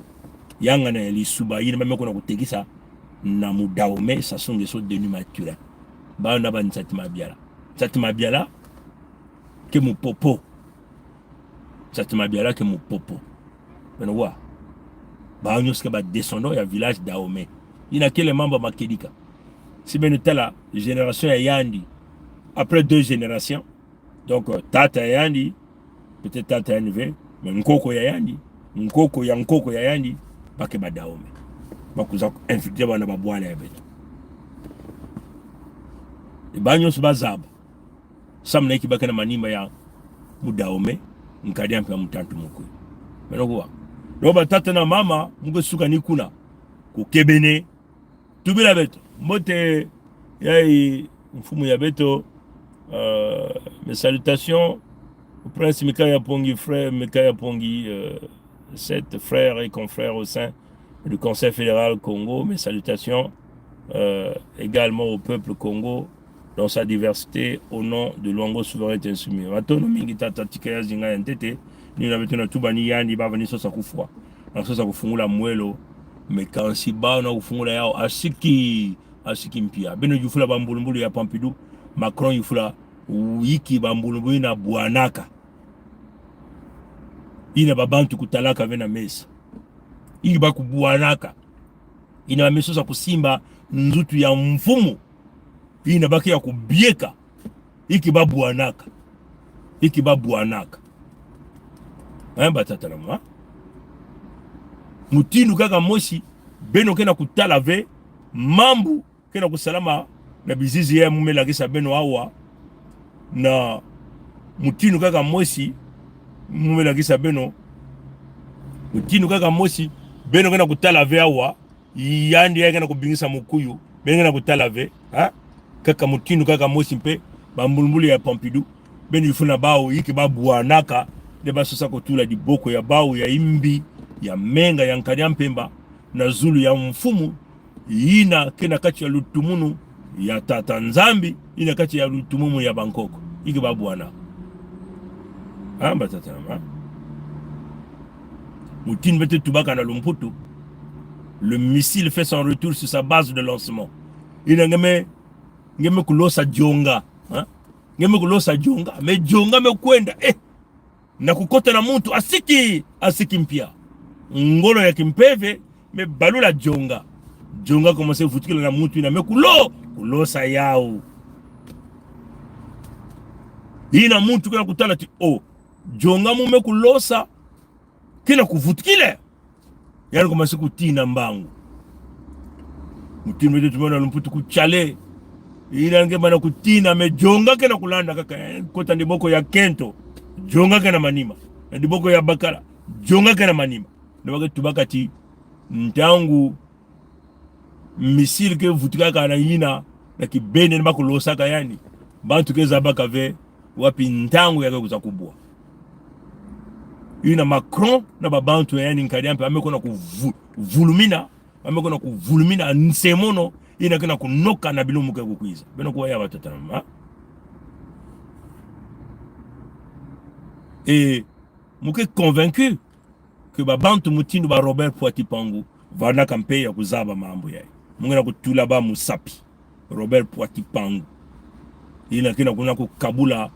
[SPEAKER 1] yanga na lisuba ina mame kuna kutegisa na mudaume sasonge so denu matura ba na ba nsati mabiala ke mu popo nsati mabiala ke mu popo beno wa ba nyoska ba descendant ya village daome ina kele mambo makedika si beno tala génération ya yandi après 2 générations donc tata ya yandi peut-être tata ya nive mais nkoko ya yandi nkoko ya yandi bake badaume bakuza infiltrer bana babwana ya beto ibanyo subazaba samna ikibaka na manimba ya mudaume nkadi ampa mutantu mukwe menokuwa roba tata na mama mungu suka nikuna kukebene tubila beto mote yai mfumu ya beto mes salutations au prince Mikaya Pongi, frère Mikaya Pongi, 7 frères et confrères au sein du Conseil fédéral Congo. Mes salutations également au peuple Congo dans sa diversité au nom de Luango Souveraineté Insoumise. Matono mingi tata tikaya zinga yantete ni na beto na tubani yani baba ni sosa kufua na sosa kufungula mwelo mekansi ba na kufungula yao asiki mpia beno yufula bambulumbulu ya Pompidou Macron yufula wiki bambulumbulu na buanaka ina babantu kutalaka vena mesa ili bakubuanaka ina mesosa kusimba nzutu ya mfumu ina baki ya kubieka iki babuanaka batata na mwa mutindu kaka moshi beno kena kutala ve mambu kena kusalama na bizizi ya mumela kisa beno awa na mutindu kaka moshi mumela kisa beno mutindu kaka moshi beno kena kutala ve awa yandi ya kena kubingisa mukuyu beno kena kutala ve kaka mutindu kaka moshi mpe bambulumbulu ya Pompidou beno yifuna bao iki babuanaka de basosa kotula diboko ya bao ya imbi ya menga ya nkanya mpemba na zulu ya mfumu ina kena kati ya lutumunu ya tata nzambi ina kati ya lutumumu ya Bangkok iki babuana batata ma Mutine bete tubaka na Lumputu. Le missile fait son retour sur sa base de lancement. Ina ngeme kulosa jonga, ngeme kulosa jonga, me jonga me kwenda na kukota na muntu asiki mpia. Ngolo ya kimpeve me balula jonga. Jonga commence futikila na muntu ina me kulosa yao. Ina muntu kana kutala ti jonga mume kulosa kina kuvutikile. Yani commence kutina mbangu. Mutini wetu tumeona Lumputu kuchale. Ina ngema kutina me jonga kena kulanda kaka kota ndiboko ya Kento. Jonga kena manima. Na ndiboko ya Bakara. Jonga kena manima. Nabaka tubakati ntangu misili ke vutika kana yina na kibene nbako losaka yani. Bantu keza baka ve wapi ntangu yake kuza kubwa. Ina Macron na babantu yani nkadiampe amekona kuvulumina amekona kuvulumina nsemono ina kena kunoka na bilumu ke kukwiza beno kuwa ya batatama et muke convaincu que babantu mutindu ba Robert Poitipangu vana kampe ya kuzaba mambo yae mungena kutula ba musapi Robert Poitipangu ina kena kuna kukabula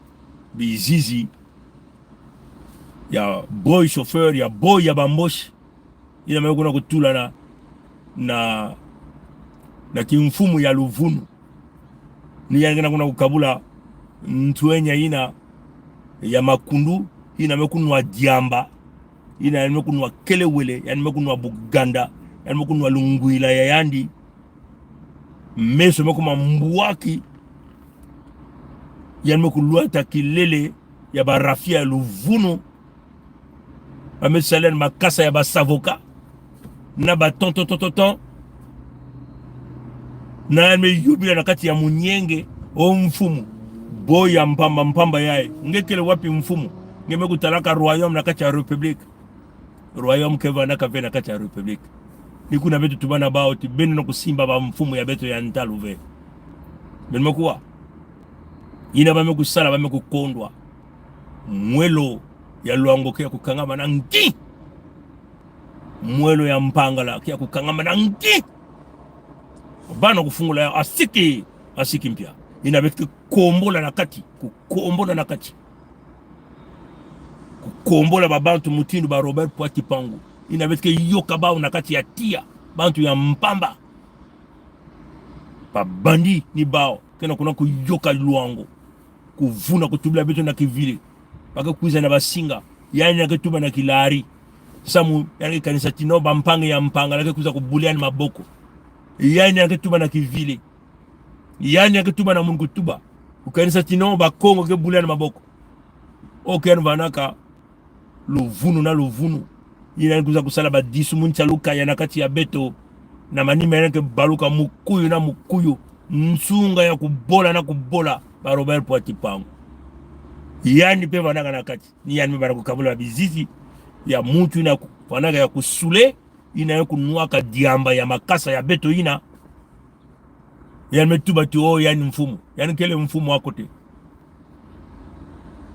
[SPEAKER 1] bizizi ya boy chauffeur ya boy ya bamboshi ina mwe kuna kutula na kimfumu ya Luvunu ni yangena kuna kukabula mtuenya ina ya Makundu ina mwe kunwa Diamba ina mwe kunwa Kelewele yani mwe kunwa Buganda yani mwe kunwa Lunguila ya Yandi meso mwe kuma Mbuwaki yani mwe kuluata Kilele ya barafia ya Luvunu Amesalen makasa ya basavoka na ba tonton na me yubila na kati ya munyenge mfumu boya mpamba yae ngekele wapi mfumu ngeme kutalaka royaume na kati ya republique royaume keva na kave na kati ya republique nikuna betu tubana bao ti benu na kusimba ba mfumu ya beto ya ntaluve benmekuwa ina ba mekusala ba mekukondwa mwelo ya Luango kia kukangama na ngi mwelo ya Mpangala kia kukangama na ngi bana kufungula ya asiki mpia inabeti kukombola na kati kukombola babantu mutindu ba Robert Poitipangu inabeti yoka bao na kati ya tia bantu ya Mpamba babandi ni bao kena kuna kuyoka Luango kuvuna kutubila beto na kivile baka kuiza na basinga yani naketuba na kilari samu yange kanisa tino bampange ya mpanga lake kuza kubuliani maboko yani yange tuba na kivile yani yange tuba na mungu tuba ukanisa tino ba Kongo ke buliani maboko okenu vanaka luvunu na luvunu ina kuza kusala ba disu muncha luka ya nakati ya beto na manima yanke baluka mukuyu na mukuyu nsunga ya kubola na kubola ba Robert Poitipangu yani pe vanaka nakati ni yani mbara kukabula bizizi ya mutu ina vanaka ya kusule ina ya kunuaka diamba ya makasa ya beto ina yani metuba tu yani mfumu yani kele mfumu wako te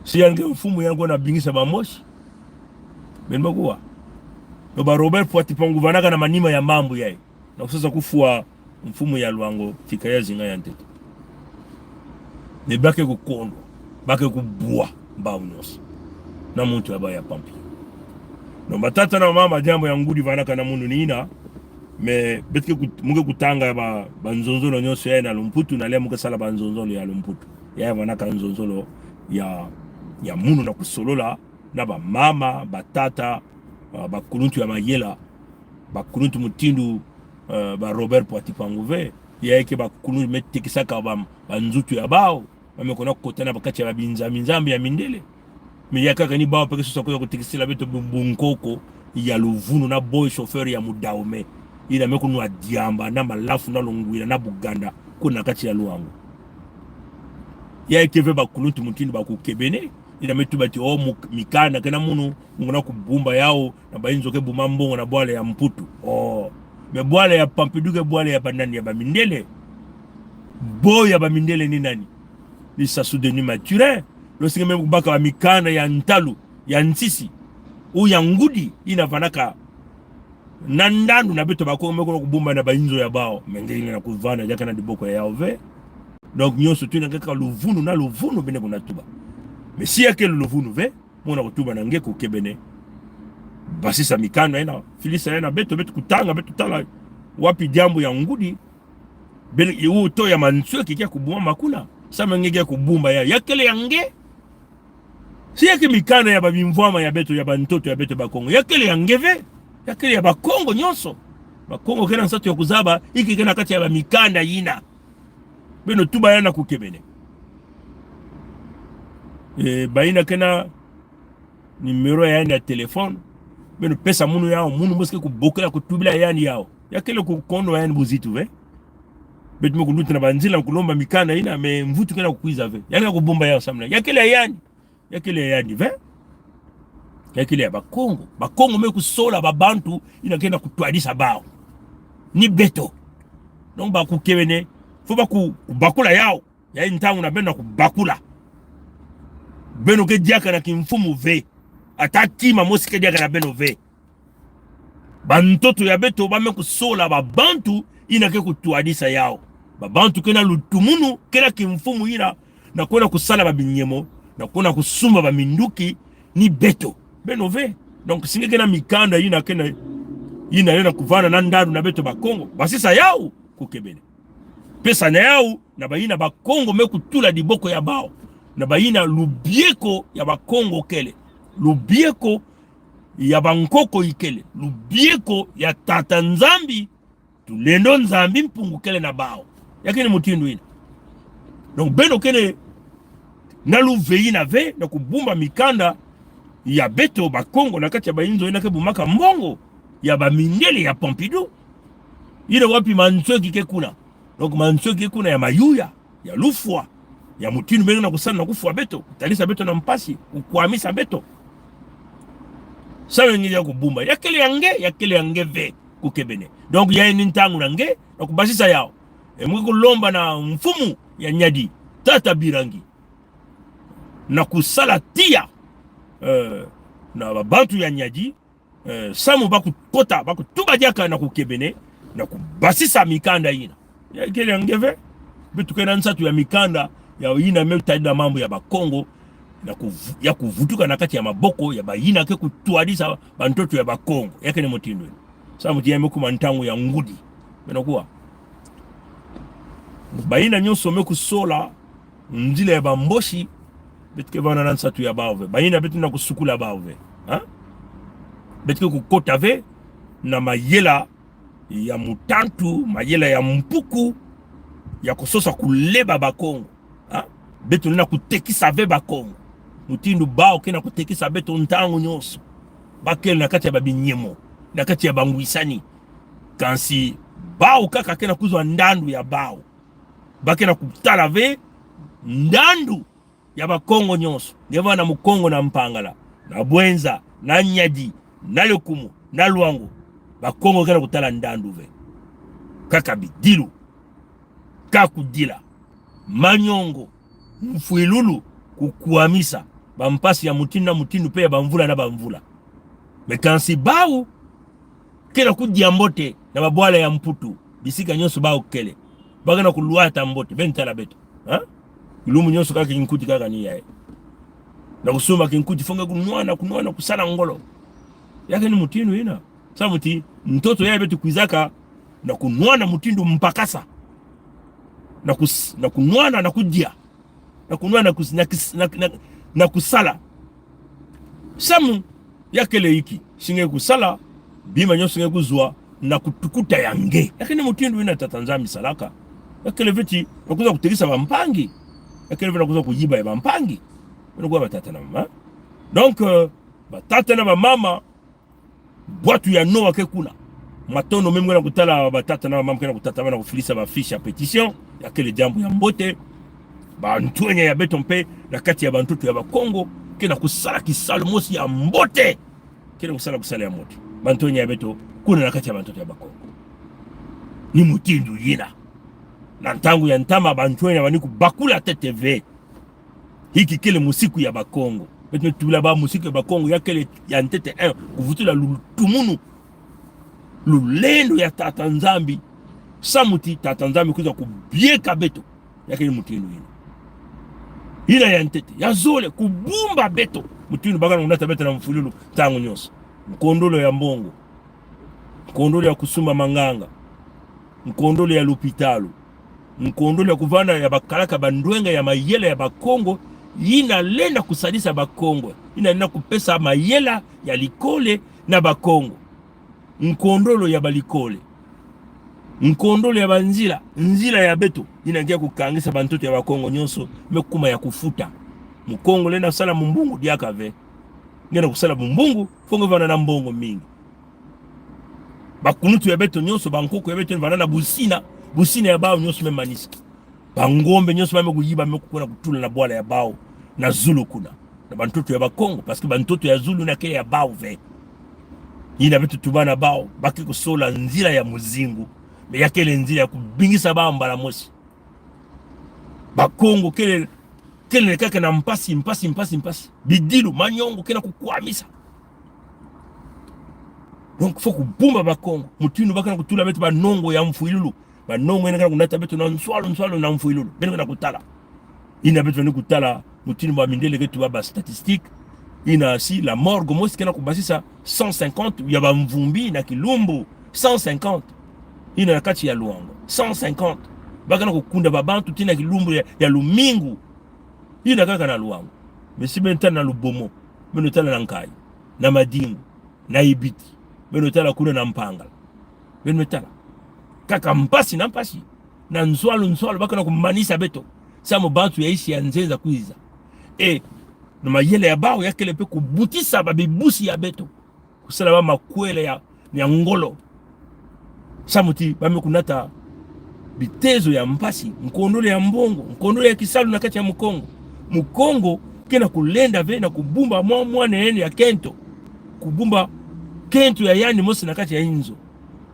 [SPEAKER 1] si yani mfumu yangu na bingisa bamoshi benmakuwa no ba Robert Poitipangu vanaka na manima ya mambo yae na kusasa kufua mfumu ya Luango tikaya zinga ya ntete ne bake kukondo bake kubua mbao nyos na muntu ya baya pampi no batata na mama jambo ya ngudi vanaka na mundu niina me betke munge kutanga ba nzonzolo nyoso ya na Lumputu na lea munge sala ba nzonzolo ya Lumputu ya vanaka nzonzolo ya mundu na kusolola na ba mama batata ba kuluntu ya mayela ba kuluntu mutindu ba Robert Poitipangu ve ya eke ba kuluntu metekisaka ba nzutu ya bao bamekona kukotana bakati ya binzambi ya mindele me yakaka ni bao peke sosa kuya kutikisila beto bunkoko ya luvunu na boy chauffeur ya mudaume ina mekunwa diamba na malafu na longwila na buganda kuna kati ya Luango ya eke ve ba kuluntu mutindu ba kukebene ina metuba ti mikana kana munu ngona kubumba yao na bainzo ke bumambongo na bwale ya Mputu me bwale ya Pampiduke bwale ya banani ya bamindele boy ya bamindele ni nani ni Sassou Denis Mathurin lo singe me kubaka wa mikana ya Ntalu ya Nsisi u ya Ngudi ina vanaka nandandu na beto bako mekona kubumba na bainzo ya bao mengine na kuvana jaka na diboko ya ove donc nyoso tu na kaka luvunu na luvunu bene kuna tuba mais si yake luvunu ve mona kutuba na ngeko kebene basi sa mikana ina filisa ina beto kutanga beto tala wapi jambo ya Ngudi bene yu to ya manswe kikia kubuma makuna sama ngege kubumba ya yakele yange si yake mikana ya babimvwama ya beto ya bantoto ya beto bakongo yakele yange ve yakele ya bakongo nyonso bakongo kena nsatu ya kuzaba iki kena kati ya bamikanda yina beno tuba yana kukebene baina kena numero ya ya telefone beno pesa munu yao munu moske kubokela kutubila yani yao yakele kukondo yani buzitu ve betu mekulutu na banzila kulomba mikana ina me mvutu kena kukuiza ve yani kubomba yao samna yakele yani ve yakele ya bakongo mekusola babantu ina kena kutwadisa bao ni beto donc ba kukebene fo ba kubakula yao ya ntangu na beno kubakula beno ke diaka na kimfumu ve atatima mosike diaka na beno ve bantoto ya beto ba mekusola babantu ina ke kutwadisa yao babantu kena lutumunu kena kimfumu ina na kuona kusala babinyemo na kuona kusumba baminduki ni beto beno ve donc singe kena mikanda ina kena ina yena kuvana na ndaru na beto bakongo basisa yao kukebene pesa na yao na bayina bakongo mekutula diboko ya bao na bayina lubieko ya bakongo kele lubieko ya bankoko ikele lubieko ya tata nzambi tulendo nzambi mpungu kele na bao yakene mutindu ina donc beno kene na luveyi na ve na kubumba mikanda ya beto bakongo na kati ya bainzo ina kebumaka mbongo ya bamindele ya Pompidou ina wapi mansweki ke kuna donc mansweki kuna ya mayuya ya lufwa ya mutindu beno na kusana na kufwa beto kutalisa beto na mpasi kukwamisa beto sawe ngi ya kubumba yakele yange ve kukebene donc ya ni ntangu na nge na kubasisa yao mwe kulomba na mfumu ya Nyadi Tata Birangi na kusala tia na babantu ya Nyadi samu bakukota bakutuba diaka na kukebene na kubasisa mikanda ina yakele yange ve betu kena nsatu ya mikanda ya ina meutaida mambo ya bakongo ya kuvutuka na kati ya maboko ya bayina ke kutwadisa bantoto ya bakongo yake ni mutindu samu tiame kuma ntangu ya Ngudi benokuwa bayina nyonso mekusola nzile ya bamboshi betke bana nansatu ya baove bayina betu na kusukula baove ha betike kukota ve na mayela ya mutantu, mayela ya mpuku ya kososa kuleba bakongo, ha? Beto na kutekisa ve bakongo. Mutindu bao kena kutekisa beto ntango nyonso. Bakele na kati ya babinyemo, na kati ya bangwisani. Kansi bao kaka kena kuzwa ndandu ya bao. Bakena kutala ve ndandu ya bakongo nyonso. Ngeva na mukongo na mpangala, na bwenza, na nyadi, na lokumu, na luango. Bakongo kena kutala ndandu ve. Kaka bidilu, kakudila, manyongo, mfuilulu, kukuamisa, bampasi ya mutindu na mutindu pe ya bamvula na bamvula. Mekansi bao kena kudia mbote na babwala ya mputu, bisika nyonso bao kele. Bagana kuluata mbote, bentala beto. Ha? Ilumu nyonso kaka kinkuti kaka ni yae. Na kusuma kinkuti fonga kunuana kusala ngolo. Yake ni mutindu ina. Sa muti, mtoto yae betu kuizaka na kunuana mutindu mpakasa. Na kunuana na kudia. Na kunuana na kusala. Samu yakele hiki singe kusala bima nyonso singe kuzwa na kutukuta yange. Lakini mutindu ina tatanzami salaka. Yakele viti nakuza kutegisa bampangi. Yakele viti nakuza kujiba ya bampangi. Nakuwa batata na mama. Donc batata na mama bwatu ya noa ke kuna. Matono meme na kutala batata na mama kena kutata na kufilisa ba fiche ya petition. Yakele jambo ya mbote. Bantuenya ya beto mpe na kati ya bantutu ya bakongo kena kusala kisalo mosi ya mbote. Kena kusala ya mbote. Bantuenya ya beto kuna na kati ya bantutu ya bakongo. Ni mutindu yina. Na ntangu ya ntama bantuenya waniku bakula TTV. Hiki kele musiku ya bakongo. Beto tula ba musiku ya bakongo ya kele ya ntete 1 kuvutula lutumunu. Lulendo ya tata nzambi. Samuti tata nzambi kuza kubieka beto. Ya kele mutindu yina. Hila ya ntete, ya zole, kubumba beto. Mutindu bagana unata beto na mfululu tangu nyonso. Mkondolo ya mbongo. Mkondolo ya kusuma manganga. Mkondolo ya lupitalu. Mkondolo ya kuvana ya bakalaka bandwenga ya mayela ya bakongo. Yina lenda kusadisa bakongo. Yina lenda kupesa mayela ya likole na bakongo. Mkondolo ya balikole. Mkondolo ya banzila, nzila ya beto inangia kukangisa bantoto ya bakongo nyonso mekuma ya kufuta. Mkongo lenda kusala mbungu diaka ve. Ngena kusala mbungu fongo vana na mbongo mingi. Bakunutu ya beto nyonso bankoko ya beto vana na busina ya bao nyonso memanisi. Bangombe nyonso mame kuyiba mekukuna kutula na bwala ya bao na Zulu kuna. Na bantoto ya bakongo parce que bantoto ya Zulu na kele ya bao ve. Ina beto tubana bao baki kusola nzila ya muzingu. Me yakele nzila ya kubingisa bao mbala mosi. Bakongo kele kaka na mpasi. Bidilu manyongo kena kukuamisa. Donc faut kubumba bakongo. Mutindu bakana kutula beto banongo ya mfuilulu. Banongo ina kana kunata beto na nswalo na mfuilulu. Beno kana kutala. Ina beto ni kutala mutindu ba mindele ketu ba statistique. Ina si la morgue mosi kena kubasisa 150 ya ba mvumbi na kilumbu 150. Ina na kati ya luango 150. Bakana kukunda babantu tina kilumbu ya lumingu. Ina kaka na luango. Mesi benta na lubomo. Beno tala na nkai. Na madingu. Na ibiti. Beno tala kuna na mpangala. Beno tala. Kaka mpasi na mpasi. Na nswalo bakana kumanisa beto. Samo bantu ya isi ya nzenza kuiza. Na mayele ya bao yakele pe kubutisa babibusi ya beto. Kusala ba makwele ya ngolo. Samuti bame kunata bitezo ya mpasi, mkondole ya mbongo, mkondole ya kisalu na kati ya mkongo. Mkongo kena kulenda ve na kubumba mwane ene ya kento. Kubumba kento ya yani mosi na kati ya inzo.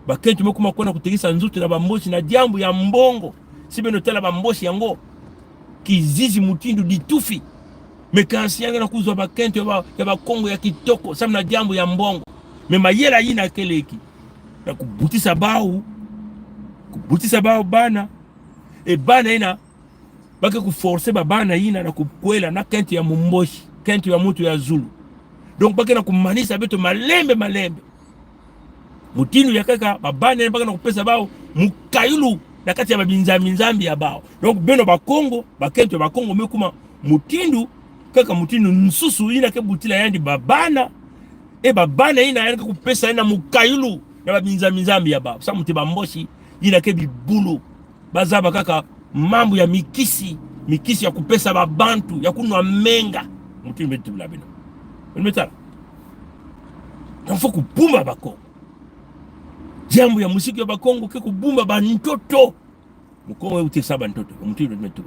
[SPEAKER 1] Ba kento mekuma kona kutegisa nzuti na bamboshi na diambu ya mbongo. Sibe notela bamboshi yango. Kizizi mutindu ditufi. Mekansi yanga na kuzwa ba kento ya bakongo ya kitoko. Samu na diambu ya mbongo. Memayela yina keleki. Na kubutisa bao bana. Bana ina bake kuforce bana ina na kukwela na kenti ya mumboshi, kenti ya mutu ya Zulu. Donc bake na kumanisa beto malembe. Mutindu ya kaka babana ina bake na kupesa bao mukayulu na kati ya babinzambi ya bao. Donc beno bakongo, bakenti ya bakongo mekuma mutindu kaka mutindu nsusu ina ke butila yandi babana bana ina yanka kupesa ina mukayulu na babinza mizambi ya ba sa muteba mboshi ina ke bibulu bazaba kaka mambo ya mikisi ya kupesa babantu ya kunwa menga mutu metu la bino metala faut kubumba Bakongo jambo ya musiki ya Bakongo ke kubumba bantoto mukongo utekisa bantoto mutu metu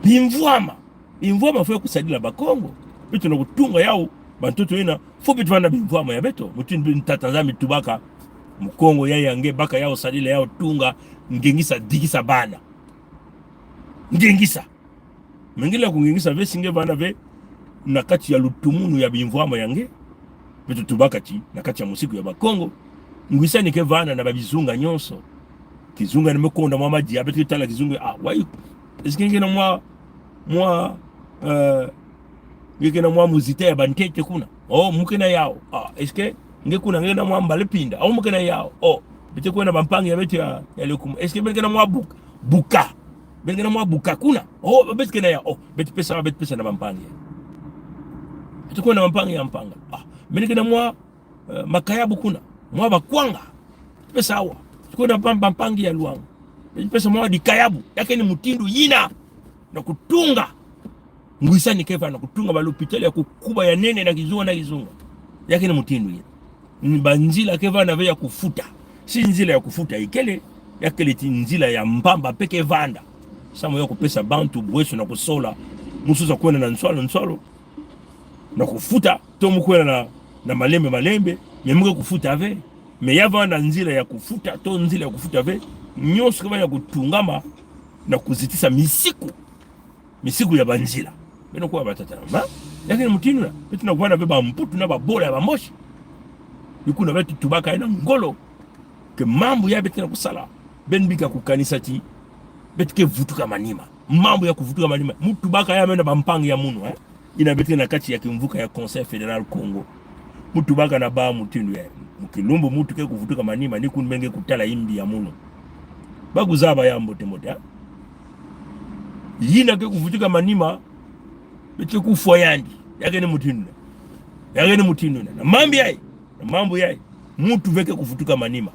[SPEAKER 1] bimvwama fwe kusadila Bakongo bitu na kutunga yao bantoto ina fupi tuvanda bimvwama ya beto mutu ntatanzami tubaka mukongo ya yange baka yao sadila yao tunga ngengisa digisa bana ngengisa mengila kungengisa ve singe bana ve nakati ya lutumunu ya bimvwama yange beto tubaka ti nakati ya musiku ya Bakongo ngwisa nike vana na babizunga nyonso kizunga nimekonda mwa diabete tala kizunga wai eske na ngeke na mwa muzita ya bantete kuna mukena yao eske ngekuna ngena mwa mbalepinda mukena yao bete kuna bampangi ya bete ya lekum eske ngeke na mwa buka ngeke na mwa buka kuna bete kana yao bete pesa na bampangi bete kuna bampangi ya mpanga ngeke na mwa makayabu kuna mwa bakwanga pesa hawa kuna bampangi ya luangu bete pesa mwa dikayabu yake ni mutindu yina na kutunga ngwisa nikefa na kutunga balopitali ya kukuba ya nene na kizunga yake ni mutindu yina ni banzila keva na ya kufuta si nzila ya kufuta ikele yake ti nzila ya mpamba peke vanda samo ya kupesa bantu bweso na kusola musuza kwenda na nswalo na kufuta to mukwenda na malembe memuke kufuta ave me yavanda nzila ya kufuta to nzila ya kufuta ave nyoso kama ya kutungama na kuzitisa misiku ya banzila beno kwa batatama lakini mutinula betu na kuwana beba mputu na babola ya bamoshi yukuna betu tubaka ina ngolo ke mambo ya betu na kusala benbika kukanisa ti betu ke vutuka manima mambo ya kuvutuka manima mutu baka ya mena bampangi ya munu ina betu na kati ya kimvuka ya Conseil Fédéral Congo mutu baka na ba mutindu ya mukilumbu mutu ke kuvutuka manima ni kunmenge kutala imbi ya munu baguzaba ya mbote mote yina ke kuvutuka manima betu kufwa yandi yake ni mutindu na mambo yai mutu veke kuvutuka manima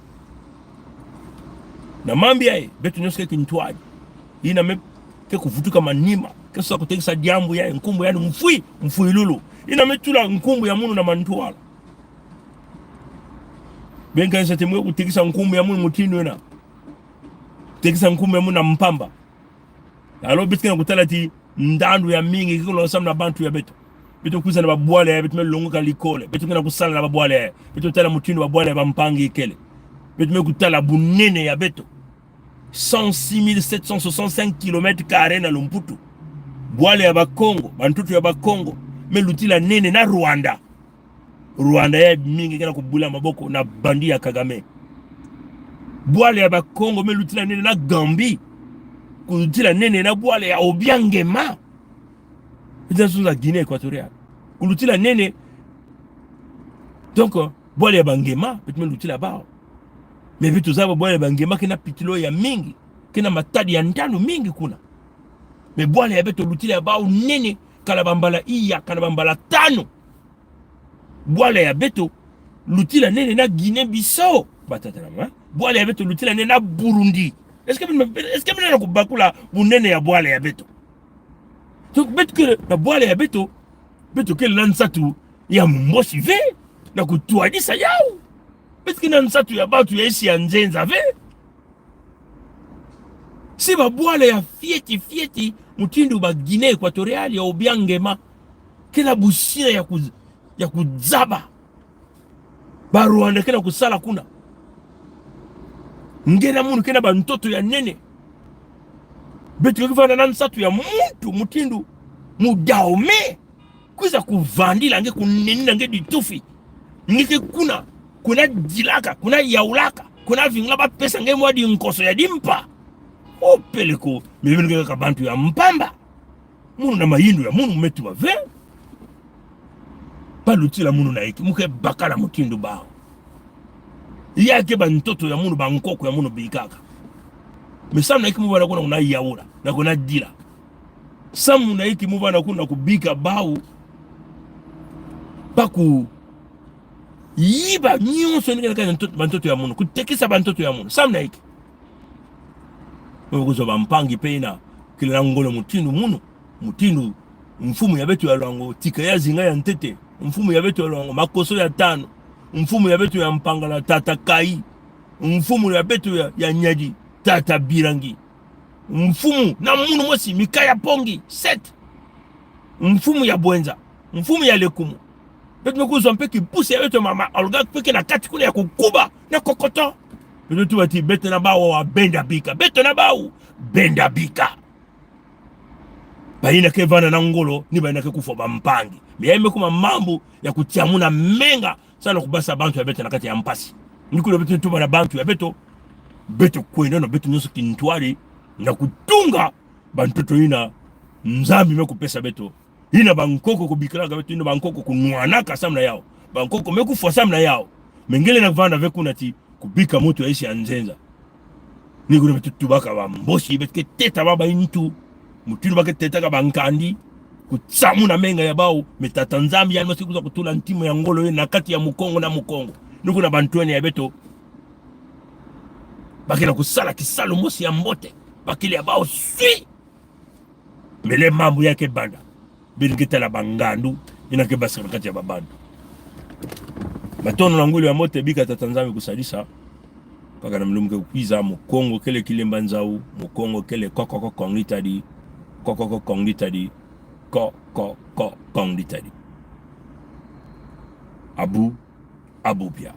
[SPEAKER 1] na mambo yai betu nyoske kintwaji yina me ke kuvutuka manima kesa kutekisa jambo yai nkumbu yani mfui lulu ina metula nkumbu ya munu na mantuala benga nsa temwe kutekisa nkumbu ya munu mutindu na tekisa nkumbu ya munu na mpamba alo betu na kutala ti ndandu ya mingi kiko samna bantu ya betu kuza na babwale ya betu melongoka likole betu kuna kusala na babwale ya betu tala mutindu babwale ya bampangi ikele betu mekutala bunene ya betu 106,765 km² na Lumputu bwale ya Bakongo bantutu ya Bakongo melutila nene na Rwanda ya mingi kana kubula maboko na bandi ya Kagame bwale ya Bakongo melutila nene na Gambi kulutila nene na bwale ya Obiangema za Guinée équatoriale kulutila nene donc bwale ya Bangema petime lutila bao me vitu zabo bwale ya Bangema kina pitilo ya mingi kina matadi ya ndanu mingi kuna me bwale ya beto lutila bao nene kalabambala iya kalabambala tano bwale ya beto lutila nene na Guinée Bissau batatana bwale ya beto lutila nene na Burundi est-ce que mena kubakula bunene ya bwale ya beto donc beto ke na bwale ya beto ke lansatu ya mboshi ve na kutuadisa yao beto ke lansatu ya batu ya isi ya nzenza ve si ba bwale ya fieti mutindu ba Guinée équatoriale ya Obiangema kila busina ya kuzaba ba Rwanda kila kusala kuna ngena munu kena bantoto ya nene betu kifana na nsatu ya mutindu mudaume kuza kuvandila nge kunenina nge ditufi ngeke kuna dilaka kuna yaulaka kuna vingla ba pesa nge mwadi nkoso ya dimpa opeleko mebenu nge kabantu ya mpamba munu na mayindu ya munu metu wa ve palutila munu na iki muke bakala mutindu bao yake bantoto ya munu bankoko ya munu bikaka mesamu na iki mubana kuna yaula na kuna dila samu na iki mubana kuna kubika bao yiba nyonso ndenge kaka bantoto ya mono kutekisa bantoto ya mono samna iki okuzo bampangi pena kila ngolo mutindu muno mutindu mfumu ya betu ya lwango tika ya zinga ya ntete mfumu ya betu ya lwango makoso ya tano mfumu ya betu ya mpangala tata kai mfumu ya betu ya nyadi tata birangi mfumu na munu mosi mikaya pongi set mfumu ya bwenza mfumu ya lekumu betu mekuzo mpeki pusi ya betu mama olga peke na kati kuna ya kukuba na kokoto betu bati betu na bawo wa benda bika betu na bawo benda bika baina ke vana na ngolo ni baina ke kufa bampangi miyeme kuma mambo ya kutiamuna menga sana kubasa bantu ya betu na kati ya mpasi nikule betu tuba na bantu ya betu kwenda no betu nyoso kintwali na kutunga bantoto ina nzambi mekupesa betu ina bankoko kubikiraga betu ina bankoko kunwanaka samna yao bankoko mekufa samna yao mengele na vana vekuna ti kubika moto ya isi ya nzenza nikule betu tubaka bamboshi betu ke teta baba intu mutinu bake tetaka bankandi kutsamuna menga ya bao metata nzambi ya masiku za kutula ntimo ya ngolo na kati ya mukongo na mukongo nikuna bantuene ya beto bakina kusala kisalo mosi ya mbote bakili ya bao sui mele mambu yake banda bilikita la bangandu inake basa kati ya babandu batono na ngulu ya mote bika tatanzami kusalisa paka na mlumke kuiza mukongo kele kilemba nzau mukongo kele kokoko kongitadi kokoko kongitadi kongitadi abu abubia